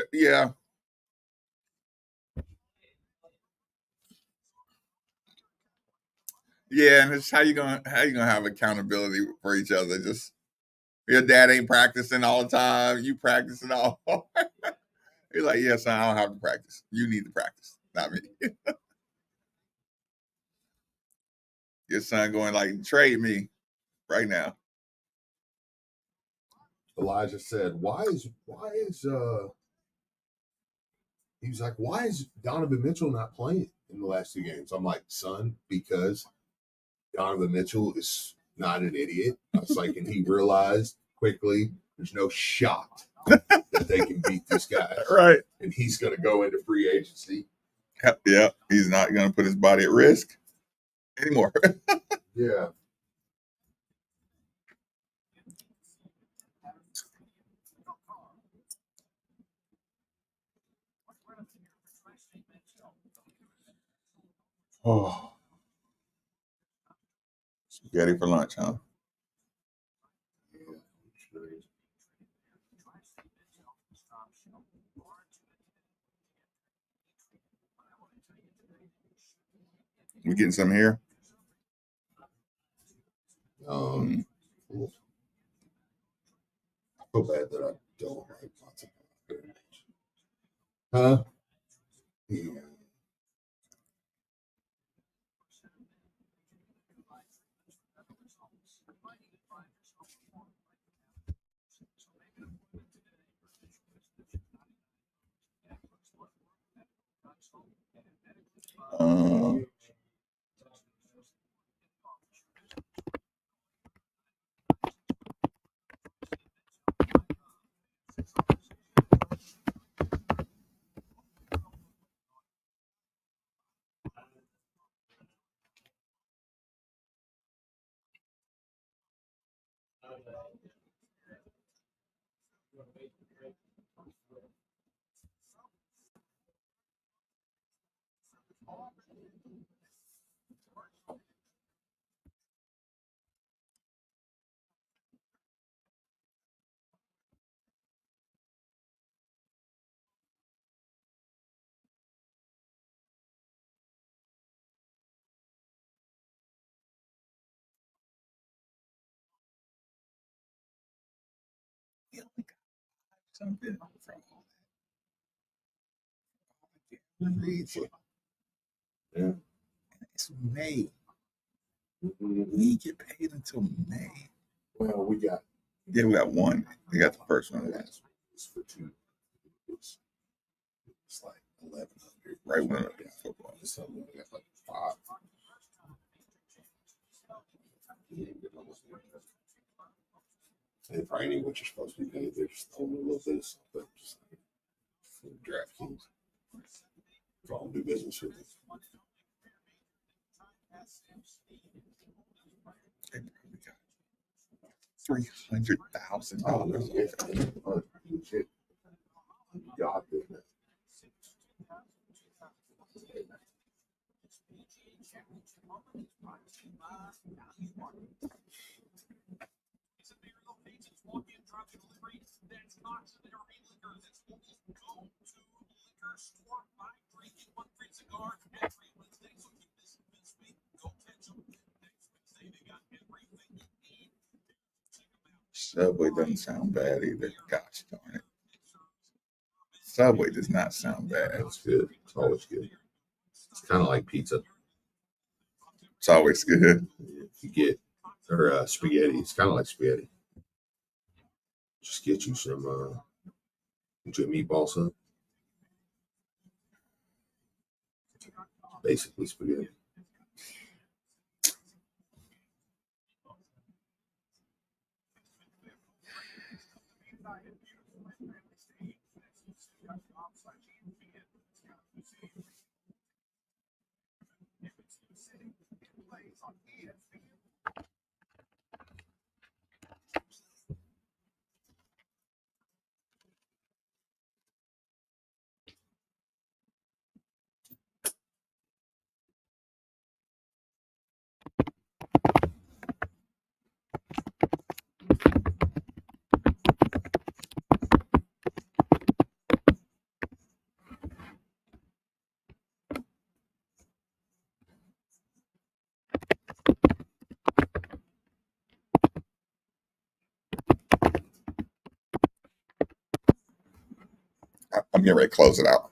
Yeah, and it's how you gonna have accountability for each other. Just your dad ain't practicing all the time, you practicing all. He's like, yeah, son, I don't have to practice. You need to practice, not me. Your son going like, trade me right now. Elijah said, why is he was like, why is Donovan Mitchell not playing in the last 2 games? I'm like, son, because Donovan Mitchell is not an idiot. I was like, and he realized quickly there's no shot that they can beat this guy. Right. And he's going to go into free agency. Yeah, he's not going to put his body at risk anymore. Yeah. Oh. Spaghetti for lunch, huh? We getting some here? I feel bad that I don't like lots of very much. Huh? Yeah. Something from yeah. It's May. We get paid until May. Well, we got one. We got the first one. It's for 2. It's like 1,100. Right when I got football. So we got like 5. They probably need what you're supposed to be paid. They're just throwing a little bit of something. Just like for DraftKings. For all do business with it. $300,000. Legit. God business. Subway doesn't sound bad either. Gosh darn it. Subway does not sound bad. It's good. It's always good. It's kind of like pizza. It's always good. If you get spaghetti, it's kind of like spaghetti. Just get you some get you a meatball sub. Basically spaghetti. I'm getting ready to close it out.